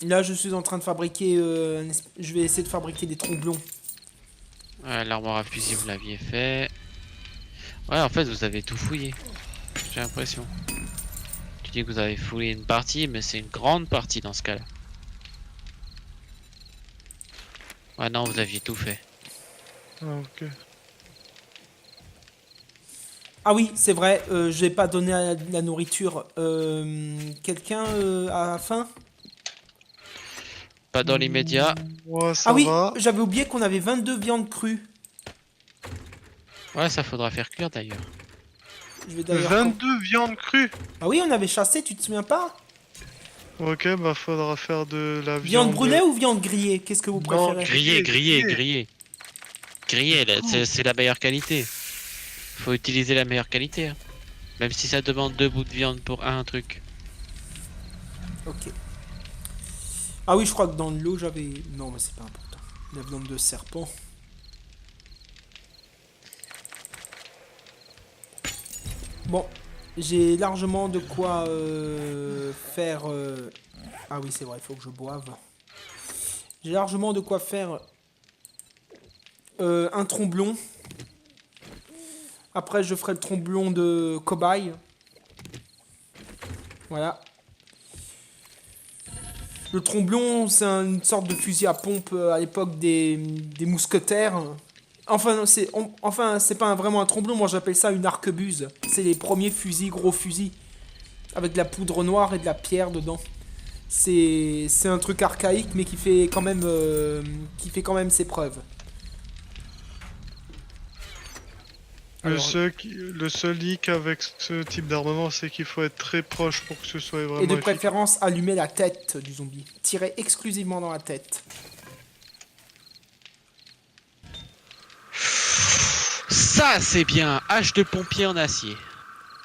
Là je suis en train de fabriquer. Je vais essayer de fabriquer des tromblons. L'armoire à fusil, vous l'aviez fait. Ouais, en fait, vous avez tout fouillé. J'ai l'impression. Tu dis que vous avez fouillé une partie, mais c'est une grande partie dans ce cas-là. Ouais, non, vous aviez tout fait. Ah, ok. Ah oui, c'est vrai, je vais pas donné la nourriture. Quelqu'un a faim? Pas dans l'immédiat. Ouais, ça Ah oui, va. j'avais oublié qu'on avait 22 viandes crues. Ouais, ça faudra faire cuire d'ailleurs. Je vais d'ailleurs. 22 viandes crues. Ah oui, on avait chassé, tu te souviens pas? Ok, bah faudra faire de la Viande brûlée ou viande grillée? Qu'est-ce que vous Non, préférez? Grillé. Grillé, là, c'est la meilleure qualité. Faut utiliser la meilleure qualité. Hein. Même si ça demande 2 bouts de viande pour un truc. Ok. Ah oui, je crois que dans l'eau j'avais. Non, mais c'est pas important. La viande de serpent. Bon, j'ai largement de quoi faire. Ah oui, c'est vrai, il faut que je boive. J'ai largement de quoi faire un tromblon. Après, je ferai le tromblon de cobaye. Voilà. Le tromblon, c'est une sorte de fusil à pompe à l'époque des mousquetaires. Enfin, c'est pas vraiment un tromblon, moi j'appelle ça une arquebuse. C'est les premiers fusils, gros fusils. avec de la poudre noire et de la pierre dedans. C'est un truc archaïque, mais qui fait quand même ses preuves. Le Alors- seul hic avec ce type d'armement, c'est qu'il faut être très proche pour que ce soit vraiment Et de efficace. préférence, allumer la tête du zombie. Tirer exclusivement dans la tête. Ça, c'est bien. Hache de pompier en acier.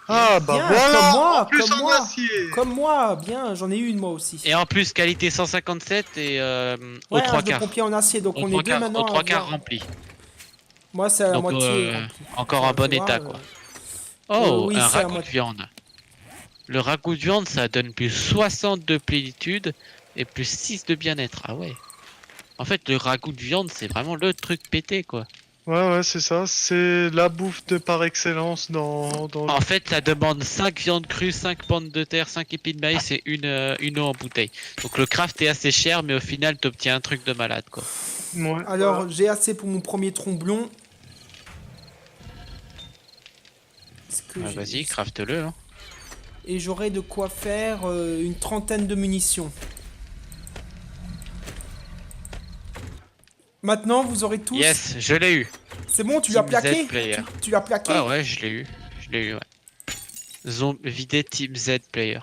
Ah bah Bien, voilà, comme moi, en plus comme en moi. acier. Comme moi, bien, j'en ai eu une moi aussi. Et en plus, qualité 157 et aux Ouais, trois hache de quarts. pompier en acier, donc Aux on est trois deux quarts, maintenant. aux à trois quarts avoir- remplis. Moi, c'est à la Donc, moitié rempli. encore Ouais, en bon tu vois, état, quoi. oui, un c'est à ragoût de moitié. viande. Le ragoût de viande, ça donne plus 60 de plénitude et plus 6 de bien-être. Ah ouais. En fait, le ragoût de viande, c'est vraiment le truc pété, quoi. Ouais, c'est ça. C'est la bouffe de par excellence dans En fait, ça demande 5 viandes crues, 5 pommes de terre, 5 épis de maïs et une eau en bouteille. Donc le craft est assez cher, mais au final, t'obtiens un truc de malade, quoi. Ouais, Alors, voilà. j'ai assez pour mon premier tromblon. Est-ce que Ah, j'ai- vas-y, craft-le. Hein. Et j'aurai de quoi faire une trentaine de munitions. Maintenant, vous aurez tous... Yes, je l'ai eu. C'est bon, tu l'as Team plaqué? Z player. Tu l'as plaqué? Ah ouais, je l'ai eu. Je l'ai eu, ouais. Vider Team Z player.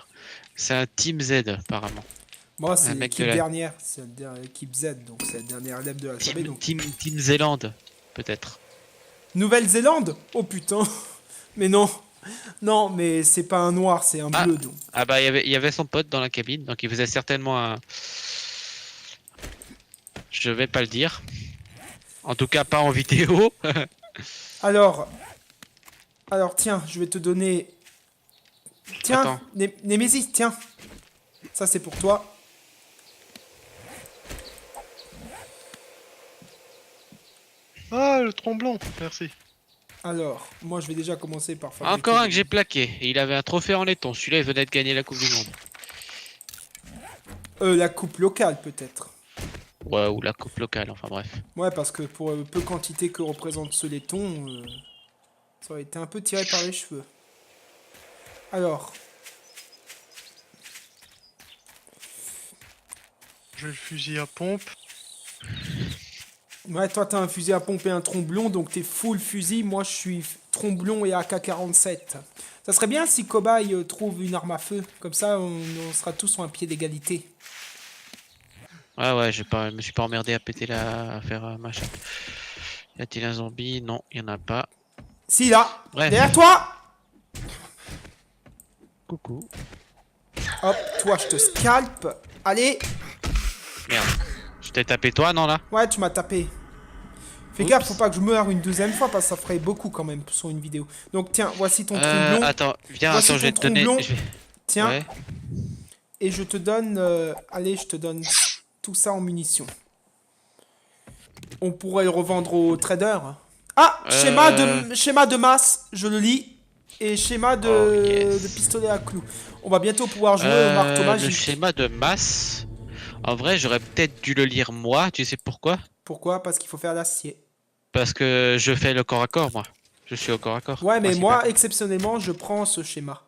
C'est un Team Z, apparemment. Moi, c'est Un mec l'équipe de la- dernière. C'est la dernière équipe Z, donc c'est la dernière lèvre de l'alphabet. Donc... Team Zélande, peut-être. Nouvelle-Zélande? Oh putain! Mais non! Non, mais c'est pas un noir, c'est un Ah. bleu, donc. Ah bah, il y avait son pote dans la cabine, donc il faisait certainement un... Je vais pas le dire. En tout cas, pas en vidéo. Alors, tiens, je vais te donner... Tiens, Attends. Némésis, tiens. Ça, c'est pour toi. Ah, le tromblon, merci. Alors, moi, je vais déjà commencer par fabriquer... Encore un des- que j'ai plaqué. Et il avait un trophée en laiton. Celui-là, il venait de gagner la Coupe du Monde. La coupe locale, peut-être. Ouais, ou la coupe locale, enfin bref. Ouais, parce que pour peu quantité que représente ce laiton, ça aurait été un peu tiré par les cheveux. Alors, J'ai le fusil à pompe. ouais, toi, t'as un fusil à pompe et un tromblon, donc t'es full fusil. Moi, je suis tromblon et AK-47. Ça serait bien si Cobaye trouve une arme à feu. Comme ça, on sera tous sur un pied d'égalité. Ouais, je me suis pas emmerdé à faire machin. Y a-t-il un zombie? Non, il y en a pas. Si, là, Bref. derrière toi. Coucou. Hop, toi, je te scalpe. Allez, Merde. Je t'ai tapé toi, non, là? ouais, tu m'as tapé. Fais Oups. gaffe, faut pas que je meure une deuxième fois, parce que ça ferait beaucoup quand même sur une vidéo. Donc, tiens, voici ton tromblon. Attends, viens, Voici attends, je vais ton te donner... tromblon. je vais- Tiens, Ouais. et je te donne... allez, je te donne tout ça en munitions. On pourrait le revendre au trader. Ah, schéma de masse, je le lis. Et schéma de, Oh, yes. de pistolet à clous. On va bientôt pouvoir jouer au marteau Le magique. schéma de masse... En vrai, j'aurais peut-être dû le lire moi, tu sais pourquoi? Pourquoi? Parce qu'il faut faire l'acier. Parce que je fais le corps à corps, moi. Je suis au corps à corps. Ouais, mais principalement. moi, exceptionnellement, je prends ce schéma.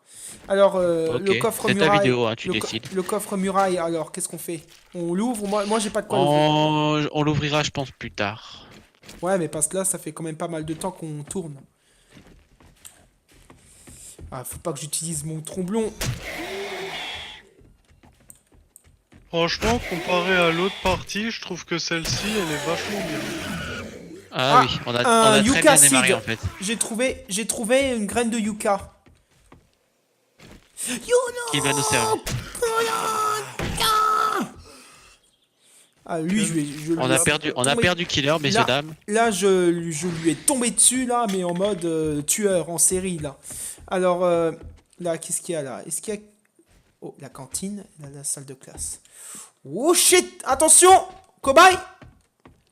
Alors, Ok, le coffre c'est ta muraille... vidéo, hein, tu le, décides. le coffre muraille, alors, qu'est-ce qu'on fait? On l'ouvre? Moi j'ai pas de quoi l'ouvrir. On l'ouvrira, je pense, plus tard. Ouais, mais parce que là, ça fait quand même pas mal de temps qu'on tourne. Ah, faut pas que j'utilise mon tromblon. Franchement, comparé à l'autre partie, je trouve que celle-ci, elle est vachement bien. Ah, Ah, oui, on a un très bien yucca démarré, seed. en fait. J'ai trouvé une graine de yucca. Qui va nous servir. Ah, lui, je lui On a perdu Killer, messieurs, dames. Là, je lui ai tombé dessus, là, mais en mode tueur, en série, là. Alors, là, qu'est-ce qu'il y a, là? Est-ce qu'il y a... Oh, la cantine, là, la salle de classe. Oh, shit! Attention! Cobaye!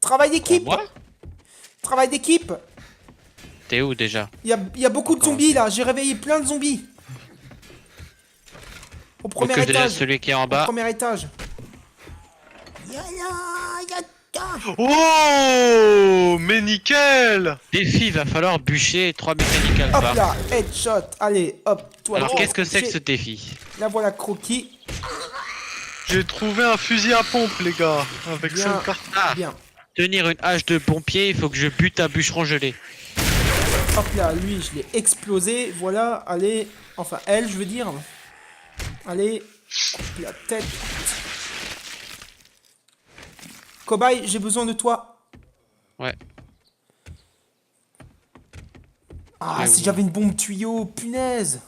Travail d'équipe! Moi? Travail d'équipe! T'es où, déjà? Il y a beaucoup de Comment zombies, là. J'ai réveillé plein de zombies. Au premier Faut que je étage. laisse celui qui est en Au bas. premier étage. Oh, mais nickel. Défi, va falloir bûcher 3 mécaniques Hop alpha. là, headshot. Allez, hop, toi. Alors là. qu'est-ce que c'est que J'ai- ce défi? Là, voilà, croquis. J'ai trouvé un fusil à pompe, les gars, avec Bien. 5 cartes. Ah, Bien. tenir une hache de pompier, il faut que je bute un bûcheron gelé. Hop là, lui, je l'ai explosé. Voilà, allez. Enfin, elle, je veux dire. Allez. Hop, la tête. Cobaye, j'ai besoin de toi. Ouais. Ah, Ouais, si ouais. j'avais une bombe tuyau, punaise.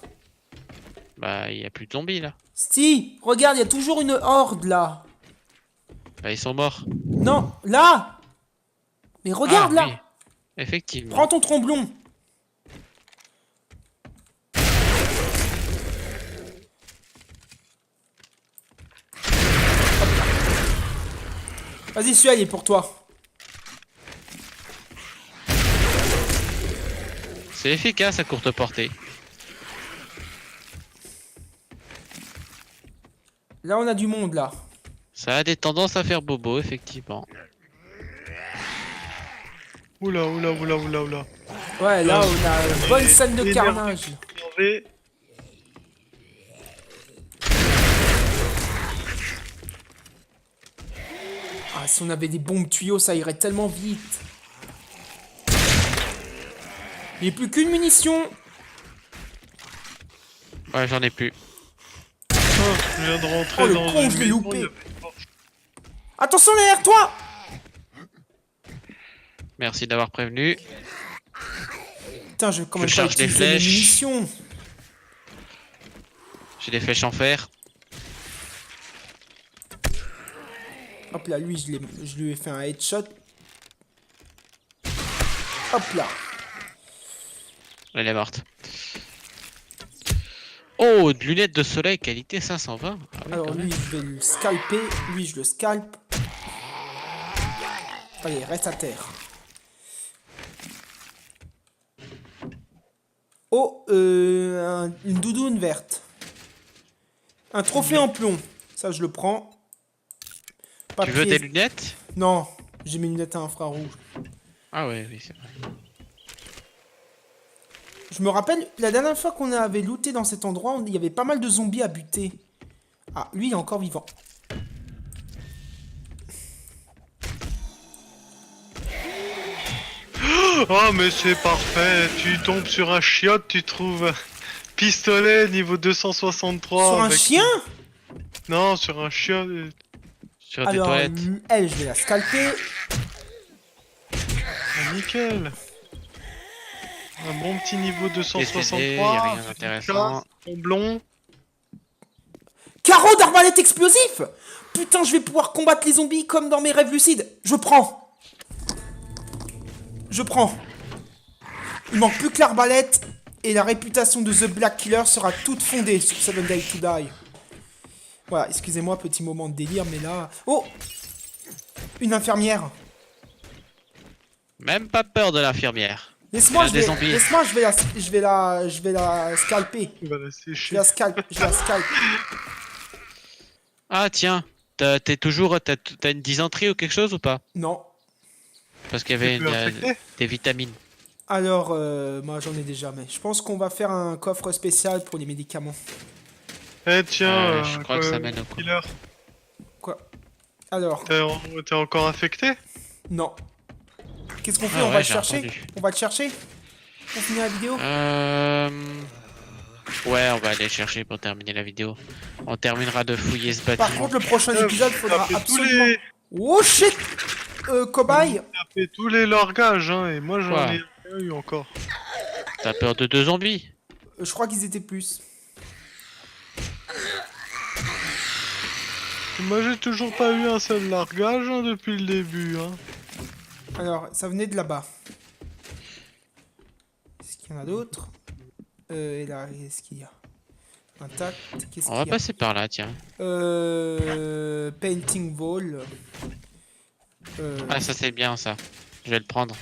Bah, il y a plus de zombies là. Si, regarde, il y a toujours une horde là. Bah, ils sont morts. Non, là. Mais regarde Ah, là. oui. Effectivement. Prends ton tromblon. Vas-y, celui-là, il est pour toi. C'est efficace à courte portée. Là, on a du monde là. Ça a des tendances à faire bobo, effectivement. Oula, oula, oula, oula, oula. Ouais, là, on a une bonne scène de énervé. carnage. Énervé. Ah, si on avait des bombes tuyaux, ça irait tellement vite. Il n'y a plus qu'une munition. Ouais, j'en ai plus. Oh, je viens de rentrer Oh, le dans con, une je l'ai maison, loupé. il y avait une porte. Attention derrière toi. Merci d'avoir prévenu. Putain, je vais quand Je même pas charge des utiliser mes flèches. munitions. J'ai des flèches en fer. Hop là, lui, je lui ai fait un headshot. Hop là. Elle est morte. Oh, de lunettes de soleil qualité 520. Ah ouais, Alors quand lui, même. je vais le scalper. Lui, je le scalpe. Allez, reste à terre. Oh, une doudoune verte. Un trophée en plomb. Ça, je le prends. Tu veux des lunettes? Non, j'ai mes lunettes à infrarouge. Ah ouais, oui, c'est vrai. Je me rappelle, la dernière fois qu'on avait looté dans cet endroit, il y avait pas mal de zombies à buter. Ah, lui, il est encore vivant. Oh, mais c'est parfait. Tu tombes sur un chiotte, tu trouves un pistolet niveau 263. Sur un avec- chien? Non, sur un chiotte. Sur des Alors, toilettes. elle, je vais la scalper. Ah, nickel. Un bon petit niveau Des CD, 263. y a rien d'intéressant. Un blond. Carreau d'arbalète explosif! Putain, je vais pouvoir combattre les zombies comme dans mes rêves lucides. Je prends. Je prends. Il manque plus que l'arbalète et la réputation de The Black Killer sera toute fondée sur 7 Days to Die. Voilà, excusez-moi, petit moment de délire, mais là... Oh! Une infirmière. Même pas peur de l'infirmière. Laisse-moi, Il y a des zombies. laisse-moi, je vais la scalper. Il va la Je sécher. la scalpe, je la scalpe. Ah tiens, t'as une dysenterie ou quelque chose ou pas? Non. Parce qu'il y avait Tu peux infecter. des vitamines. Alors, moi j'en ai déjà, mais je pense qu'on va faire un coffre spécial pour les médicaments. Eh tiens, Je crois que ça mène au coup. Killer, Quoi? Alors, t'es encore infecté? non. Qu'est-ce qu'on fait? Ah On ouais, va le j'ai chercher? entendu. On va le chercher? Pour finir la vidéo? Ouais, on va aller chercher pour terminer la vidéo. On terminera de fouiller ce Par bâtiment. contre, le prochain épisode, faudra T'as fait absolument... Oh shit! Cobaye? T'as fait tous les largages, hein, et moi j'en Quoi ai rien eu encore. T'as peur de 2 zombies? Je crois qu'ils étaient plus. Moi j'ai toujours pas eu un seul largage hein, depuis le début. Hein. Alors, ça venait de là-bas. Est-ce qu'il y en a d'autres? Et là, qu'est-ce qu'il y a? Intact. Qu'est-ce On qu'il va y a? passer par là, tiens. Painting wall. Ah, ça c'est bien ça. Je vais le prendre.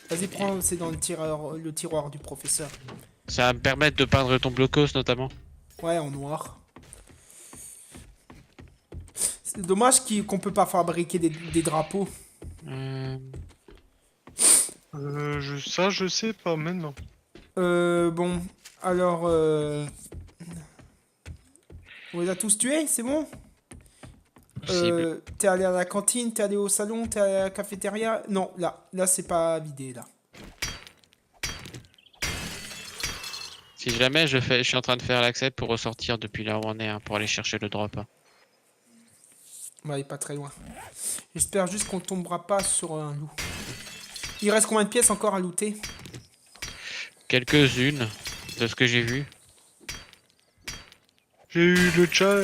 Vas-y, prends, c'est dans le tiroir du professeur. Ça va me permettre de peindre ton blocos notamment. Ouais, en noir. C'est dommage qu'on peut pas fabriquer des drapeaux. Ça, je sais pas maintenant. Bon, alors... On les a tous tués, c'est bon? Possible. T'es allé à la cantine, t'es allé au salon, t'es allé à la cafétéria? Non, là c'est pas vidé, là. Si jamais je suis en train de faire l'accès pour ressortir depuis là où on est, hein, pour aller chercher le drop. Hein. Ouais, il est pas très loin. J'espère juste qu'on tombera pas sur un loup. Il reste combien de pièces encore à looter? Quelques-unes de ce que j'ai vu. J'ai eu le chat,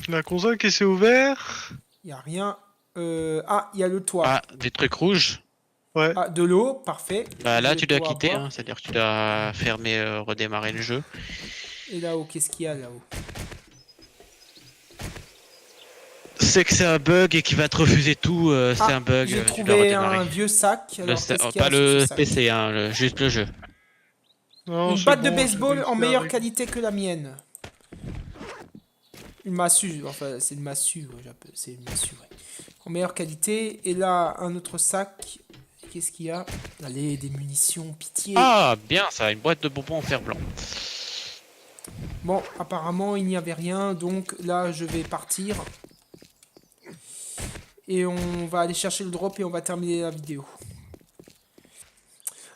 la console qui s'est ouvert. Il y a rien. Ah, il y a le toit. Ah, des trucs rouges. Ouais. Ah, de l'eau, parfait. Bah là, Le tu dois toit à quitter, boire. hein, c'est-à-dire que tu dois fermer, redémarrer le jeu. Et là-haut, qu'est-ce qu'il y a là-haut? C'est que c'est un bug et qu'il va te refuser tout, c'est Ah, un bug, j'ai tu dois trouvé redémarrer. un vieux sac. Alors, qu'est-ce qu'il y a Pas sur le ce sac? PC, hein, juste le jeu. Non, Une c'est batte de bon, baseball j'ai en réussi à meilleure régler. qualité que la mienne. Une massue, enfin c'est une massue, ouais, c'est une massue, ouais. En meilleure qualité. Et là, un autre sac. Qu'est-ce qu'il y a? Allez, des munitions, pitié. Ah, bien ça, une boîte de bonbons en fer blanc. Bon, apparemment il n'y avait rien, donc là je vais partir. Et on va aller chercher le drop et on va terminer la vidéo.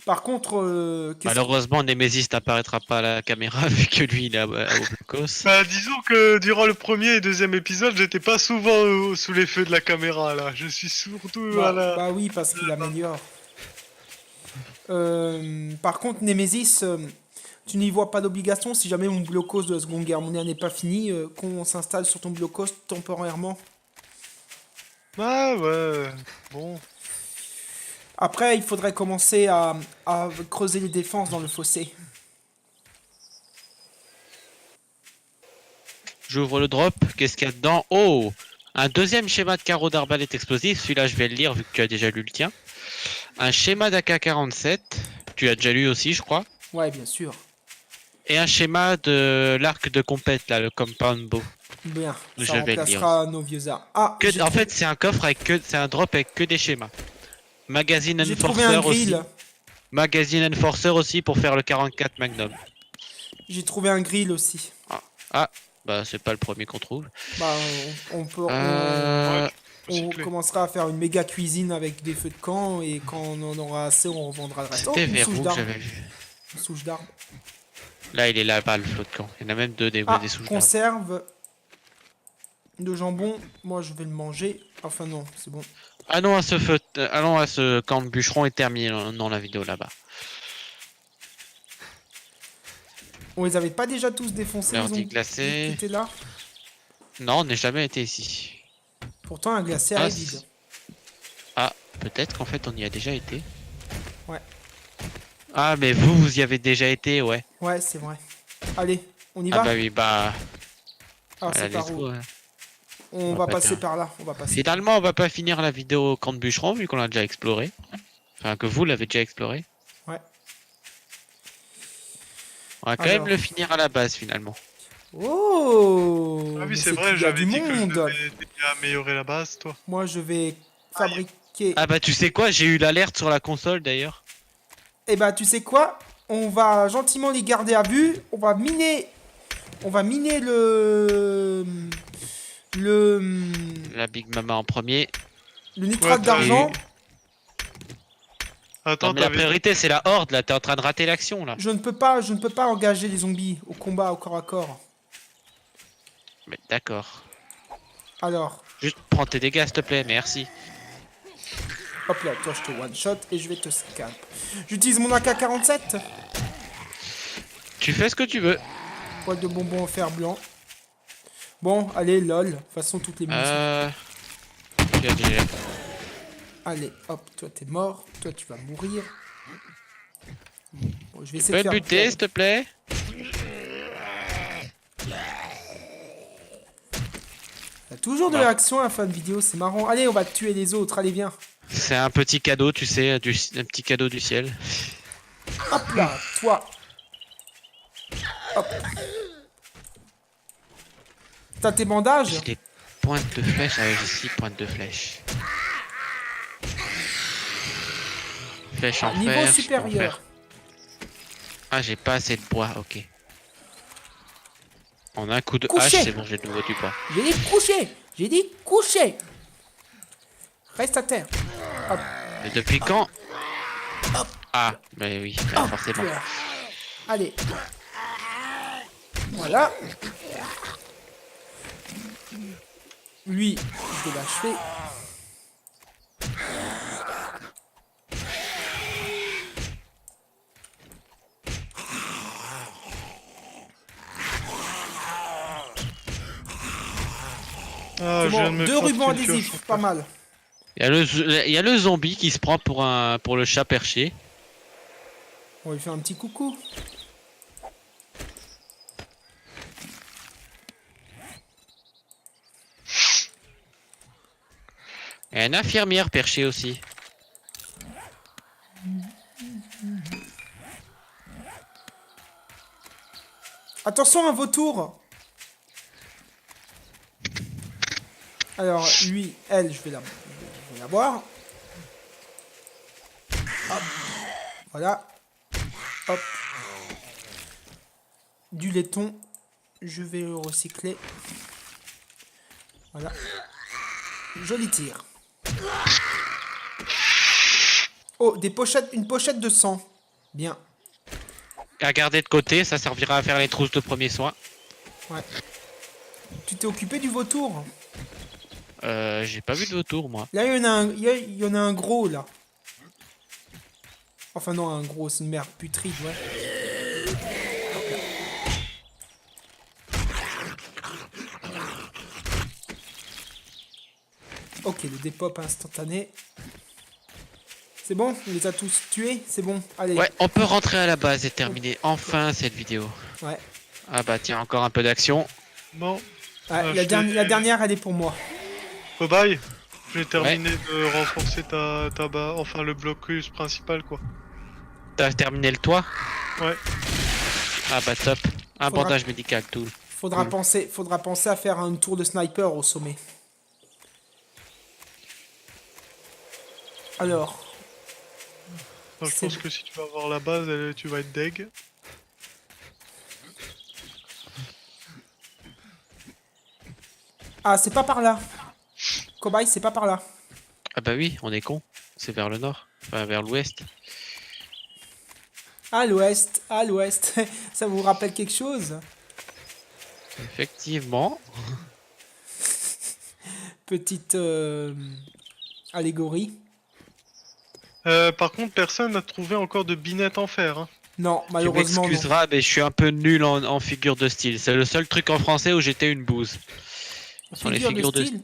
Par contre, Malheureusement, Nemesis n'apparaîtra pas à la caméra vu que lui il est au blocos. Bah, disons que durant le premier et deuxième épisode, j'étais pas souvent sous les feux de la caméra là. Je suis surtout à la. bah oui, parce qu'il améliore. Par contre, Nemesis, tu n'y vois pas d'obligation si jamais mon blocos de la Seconde Guerre mondiale n'est pas fini, qu'on s'installe sur ton blocos temporairement. Ah ouais. Bon. Après, il faudrait commencer à creuser les défenses dans le fossé. J'ouvre le drop, qu'est-ce qu'il y a dedans? Oh! Un deuxième schéma de carreau d'arbalète explosif, celui-là je vais le lire vu que tu as déjà lu le tien. Un schéma d'AK-47, tu as déjà lu aussi je crois. Ouais, bien sûr. Et un schéma de l'arc de compète là, le compound bow. Bien, Je ça vais le remplacera nos vieux arts. Ah, j'ai En fait c'est un coffre avec c'est un drop avec que des schémas. Magazine j'ai trouvé un Enforcer aussi. grill. Magazine Enforcer aussi pour faire le 44 Magnum. J'ai trouvé un grill aussi. Ah, bah c'est pas le premier qu'on trouve. Bah, on peut... Euh... On Recycler. commencera à faire une méga cuisine avec des feux de camp et quand on en aura assez, on revendra le reste. Oh, C'était une vers souche où que d'arbre. j'avais vu. Une souche d'arbre. Là il est là-bas le flot de camp. Il y en a même deux des Ah, souches d'arbres. conserve de jambon. Moi, je vais le manger. Enfin, non, c'est bon. Allons à ce camp de bûcheron et terminons la vidéo là-bas. On les avait pas déjà tous défoncés, les L'ordi zombies glacé. qui étaient là? Non, on n'a jamais été ici. Pourtant, un glaciaire Ah, est vide. Ah, peut-être qu'en fait on y a déjà été. Ouais. Ah, mais vous y avez déjà été, ouais. Ouais, c'est vrai. Allez, on y Ah va? bah oui, bah... Alors, c'est let's par go, où? hein. On On va va passer faire. par là. On va passer. Finalement, on va pas finir la vidéo au camp de bûcheron vu qu'on l'a déjà exploré. Enfin, que vous l'avez déjà exploré. Ouais. On va quand Alors. même le finir à la base finalement. Oh! Ah oui, mais c'est qu'il vrai, y a j'avais du dit que je monde. devais déjà améliorer la base, toi. Moi, je vais fabriquer. Ah bah tu sais quoi, j'ai eu l'alerte sur la console d'ailleurs. Eh bah, tu sais quoi? On va gentiment les garder à vue. On va miner. On va miner le La Big Mama en premier. nitrate Ouais, d'argent. Attends, Non mais la t'avais... priorité c'est la horde là, t'es en train de rater l'action là. Je ne peux pas engager les zombies au combat au corps à corps. Mais d'accord. Alors, Juste prends tes dégâts s'il te plaît, merci. hop là, toi je te one shot et je vais te scalp. J'utilise mon AK-47. Tu fais ce que tu veux. Boîte de bonbons en fer blanc. Bon, allez, lol. De toute façon, toutes les munitions. GG. Allez, hop, toi t'es mort. Toi tu vas mourir. Bon, je vais Tu essayer peux de faire. buter s'il te plaît. Il y a toujours de Non. réaction à la fin de vidéo, c'est marrant. Allez, on va tuer les autres. Allez, viens. C'est un petit cadeau, tu sais, un petit cadeau du ciel. Hop là, toi. Hop. T'as tes bandages? J'ai des pointes de flèche, ah ouais, j'ai 6 pointes de flèche. Flèche en Niveau fer. je peux en supérieur. faire. Ah, j'ai pas assez de bois, ok. En un coup de Couché. hache, c'est bon, j'ai de nouveau du bois. J'ai dit coucher. J'ai dit coucher. Reste à terre. Mais depuis quand? Ah, mais oui, bah, Hop forcément. là. Allez. Voilà. Lui, je vais l'achever. Ah, C'est je viens bon, de me 2 faire rubans sculpture adhésifs, sur pas place. mal. Il y a le zombie qui se prend pour le chat perché. On va lui faire un petit coucou. Et une infirmière perchée aussi. Attention, un vautour. Alors, lui, elle, je vais la boire. Hop. Voilà. Hop. Du laiton. Je vais le recycler. Voilà. Joli tir. Oh, des pochettes, une pochette de sang. Bien. À garder de côté, ça servira à faire les trousses de premiers soins. Ouais. Tu t'es occupé du vautour? J'ai pas vu de vautour, moi. Là, il y en a un, il y en a un gros, là. Enfin, non, un gros, c'est une merde putride, ouais. Ok, le dépop instantané. C'est bon? On les a tous tués? C'est bon? Allez. Ouais, on peut rentrer à la base et terminer enfin cette vidéo. Ouais. Ah bah tiens, encore un peu d'action. Bon, Ouais, Ah, la, je t'ai- la dernière, elle est pour moi. cobaye, j'ai terminé de renforcer enfin le blocus principal, quoi. T'as terminé le toit? Ouais. Ah bah top. Un Faudra- bandage médical, tout. Faudra Cool. penser à faire un tour de sniper au sommet. Alors, Enfin, je C'est- pense que si tu vas avoir la base, tu vas être deg. ah, c'est pas par là. Cobaye, c'est pas par là. Ah bah oui, on est con. C'est vers le nord. Enfin, vers l'ouest. À l'ouest, à l'ouest. Ça vous rappelle quelque chose? Effectivement. Petite allégorie. Par contre, personne n'a trouvé encore de binette en fer. Hein. Non, Tu malheureusement non. m'excuseras, mais je suis un peu nul en figure de style. C'est le seul truc en français où j'étais une bouse. Sur les figures de style.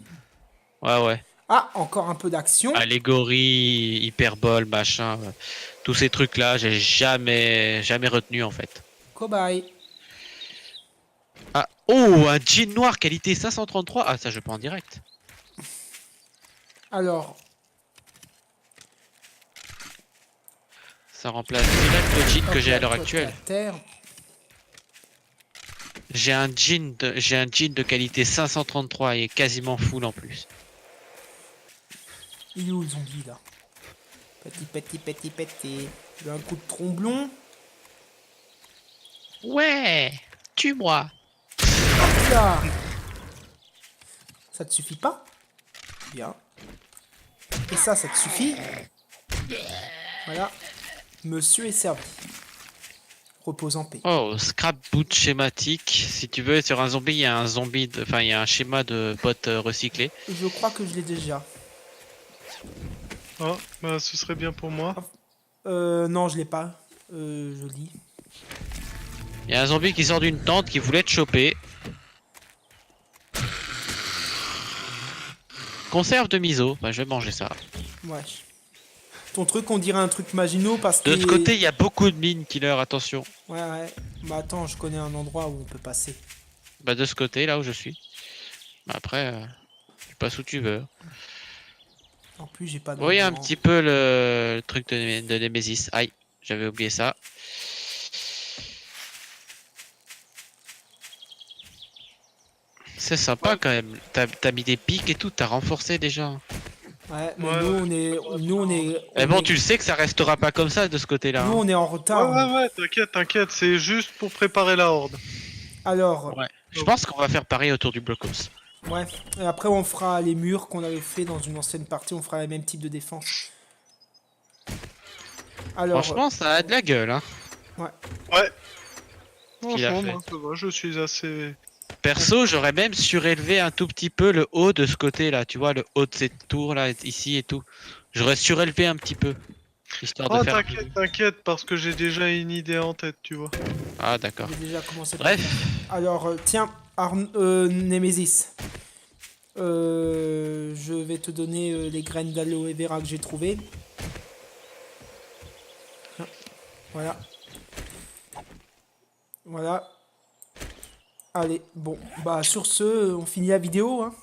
Ouais, ouais. Ah, encore un peu d'action. Allégorie, hyperbole, machin. Tous ces trucs-là, j'ai jamais retenu en fait. Cobaye. Ah, oh, un jean noir qualité 533. Ah, ça, je peux en direct. Alors, Ça remplace direct le jean que hop j'ai à là, l'heure toi, actuelle. t'es à terre. J'ai un jean de qualité 533 et quasiment full en plus. Il est où le zombie là? Petit. Il a un coup de tromblon. Ouais, tue-moi. Là. Ça te suffit pas? Bien. Et ça te suffit? Voilà. Monsieur est servi. Repose en paix. Oh, scrap boot schématique. Si tu veux, sur un zombie, il y a un enfin, il y a un schéma de bottes recyclé. Je crois que je l'ai déjà. Ah, bah, ce serait bien pour moi. Non, je l'ai pas. Je lis. Il y a un zombie qui sort d'une tente qui voulait te choper. Conserve de miso. Bah, je vais manger ça. Ouais. Ton truc, on dirait un truc Maginot parce que. De l'autre côté, il y a beaucoup de mines killer, attention. Ouais. Bah attends, je connais un endroit où on peut passer. Bah, de ce côté, là où je suis. Bah, après, tu passes où tu veux. En plus, j'ai pas de. Vous voyez un petit peu le truc de Nemesis. Aïe, j'avais oublié ça. C'est sympa quand même. T'as mis des pics et tout, t'as renforcé déjà. Ouais, mais Ouais, nous on est, Mais bon, tu le sais que ça restera pas comme ça de ce côté-là. nous hein. on est en Ouais, retard. ouais, t'inquiète, c'est juste pour préparer la horde. Alors, Ouais. Je pense qu'on va faire pareil autour du blocos. ouais. Et après on fera les murs qu'on avait fait dans une ancienne partie. On fera le même type de défense. Alors, Franchement, ça a de la gueule. Hein, Ouais. qu'il a Franchement, fait. moi, ça va, je suis assez... Perso, j'aurais même surélevé un tout petit peu le haut de ce côté-là. Tu vois, le haut de cette tour-là, ici et tout. J'aurais surélevé un petit peu. Histoire de Oh, faire. t'inquiète, parce que j'ai déjà une idée en tête, tu vois. Ah, d'accord. j'ai déjà commencé. Bref. Alors, tiens, Nemesis. Je vais te donner les graines d'aloe vera que j'ai trouvées. Tiens, voilà. Voilà. Allez, bon, bah sur ce, on finit la vidéo. Hein.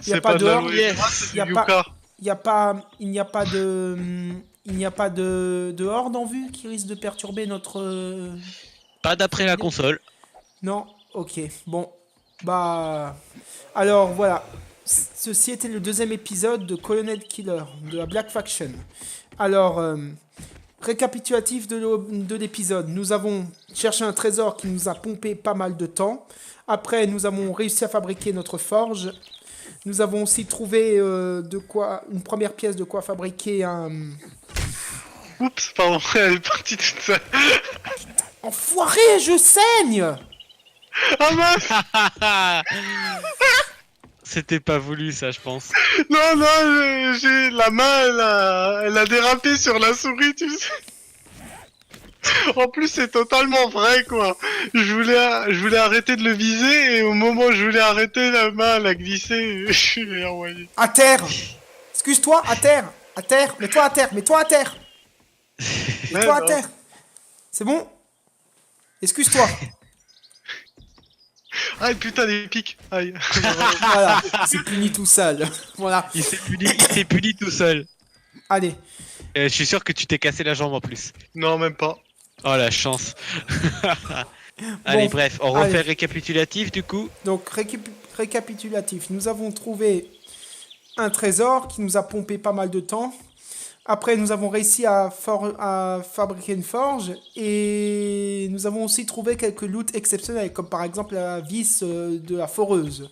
Y a C'est pas pas de de la horde, c'est y a du pas- yucca. il n'y a pas de, il n'y a pas de horde en vue qui risque de perturber notre. Pas d'après la console. Non, ok, bon, bah, alors voilà. Ceci était le deuxième épisode de Colonel Killer de la Black Faction. Alors, récapitulatif de l'épisode. Nous avons cherché un trésor qui nous a pompé pas mal de temps. Après, nous avons réussi à fabriquer notre forge. Nous avons aussi trouvé une première pièce de quoi fabriquer un... Oups, pardon, elle est partie toute seule. Enfoiré, je saigne! Ah mince. C'était pas voulu, ça, je pense. Non, j'ai la main, elle a dérapé sur la souris, tu sais. En plus, c'est totalement vrai, quoi. Je voulais arrêter de le viser et au moment où je voulais arrêter, la main, elle a glissé et je l'ai envoyé. À terre! Excuse-toi, à terre! À terre! Mets-toi à terre! Mets-toi à terre! Mets-toi à non. terre! C'est bon? Excuse-toi! Aïe, putain, des pics. Aïe. Voilà, c'est puni tout seul. Voilà, Il s'est puni tout seul. allez. Je suis sûr que tu t'es cassé la jambe en plus. Non, même pas. Oh la chance. Allez, Bon, bref, on refait allez. récapitulatif du coup. Donc, récapitulatif. Nous avons trouvé un trésor qui nous a pompé pas mal de temps. Après, nous avons réussi à fabriquer une forge. Et nous avons aussi trouvé quelques loots exceptionnels, comme par exemple la vis de la foreuse.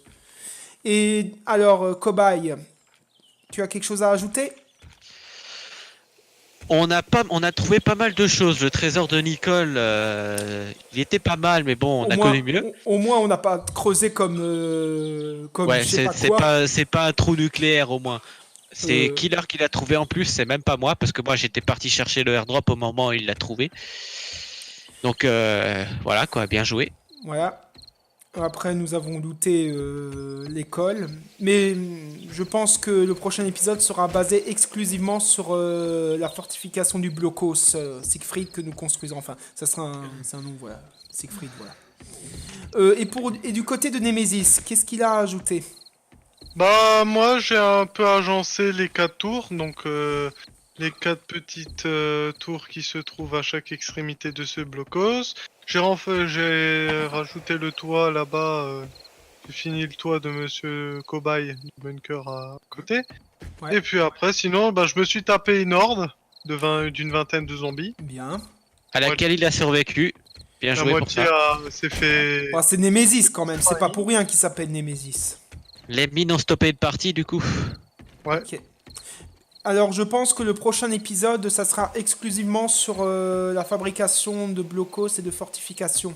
Et alors, Cobaye, tu as quelque chose à ajouter? On a trouvé pas mal de choses. Le trésor de Nicole, il était pas mal, mais bon, on a connu mieux. Au moins, on n'a pas creusé comme Ouais, je sais pas c'est quoi. c'est pas un trou nucléaire au moins. C'est Euh, Killer qui l'a trouvé en plus, c'est même pas moi, parce que moi j'étais parti chercher le airdrop au moment où il l'a trouvé. Donc voilà quoi, bien joué. Voilà. Après, nous avons looté l'école. Mais je pense que le prochain épisode sera basé exclusivement sur la fortification du blocos Siegfried que nous construisons. Enfin, ça sera c'est un nom, voilà. Siegfried, voilà. Et du côté de Nemesis, qu'est-ce qu'il a ajouté? Bah, moi, j'ai un peu agencé les 4 tours, donc les 4 petites tours qui se trouvent à chaque extrémité de ce blocos. J'ai rajouté le toit là-bas. J'ai fini le toit de Monsieur Cobaye du bunker à côté. Ouais. Et puis après, sinon, bah, je me suis tapé une horde d'une vingtaine de zombies. Bien. À laquelle il a survécu. Bien La joué pour moitié ça. s'est fait. Bon, c'est Nemesis quand même. C'est pas pour rien qu'il s'appelle Nemesis. Les mines ont stoppé de partie du coup. Ok. Alors, je pense que le prochain épisode, ça sera exclusivement sur la fabrication de blocos et de fortifications.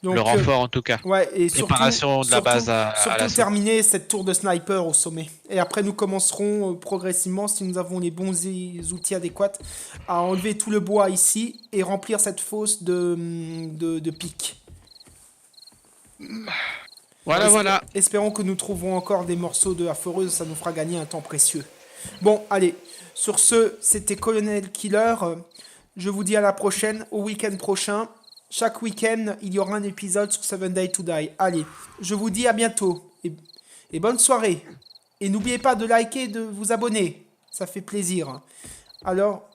Donc, Le renfort en tout cas. ouais, et surtout, Préparation de la base à surtout l'assaut. terminer cette tour de sniper au sommet. Et après, nous commencerons progressivement, si nous avons les bons outils adéquats, à enlever tout le bois ici et remplir cette fosse de pics. Voilà, voilà. Espérons que nous trouverons encore des morceaux de la foreuse, ça nous fera gagner un temps précieux. Bon, allez, sur ce, c'était Colonel Killer. Je vous dis à la prochaine, au week-end prochain. Chaque week-end, il y aura un épisode sur 7 Days to Die. Allez, je vous dis à bientôt et bonne soirée. Et n'oubliez pas de liker et de vous abonner, ça fait plaisir. Alors...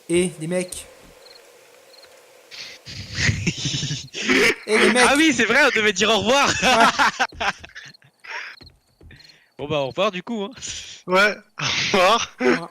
Et les mecs... Et les mecs, Ah oui, c'est vrai, on devait dire au revoir. ouais, Bon bah au revoir du coup. Hein. Ouais, au revoir. voilà.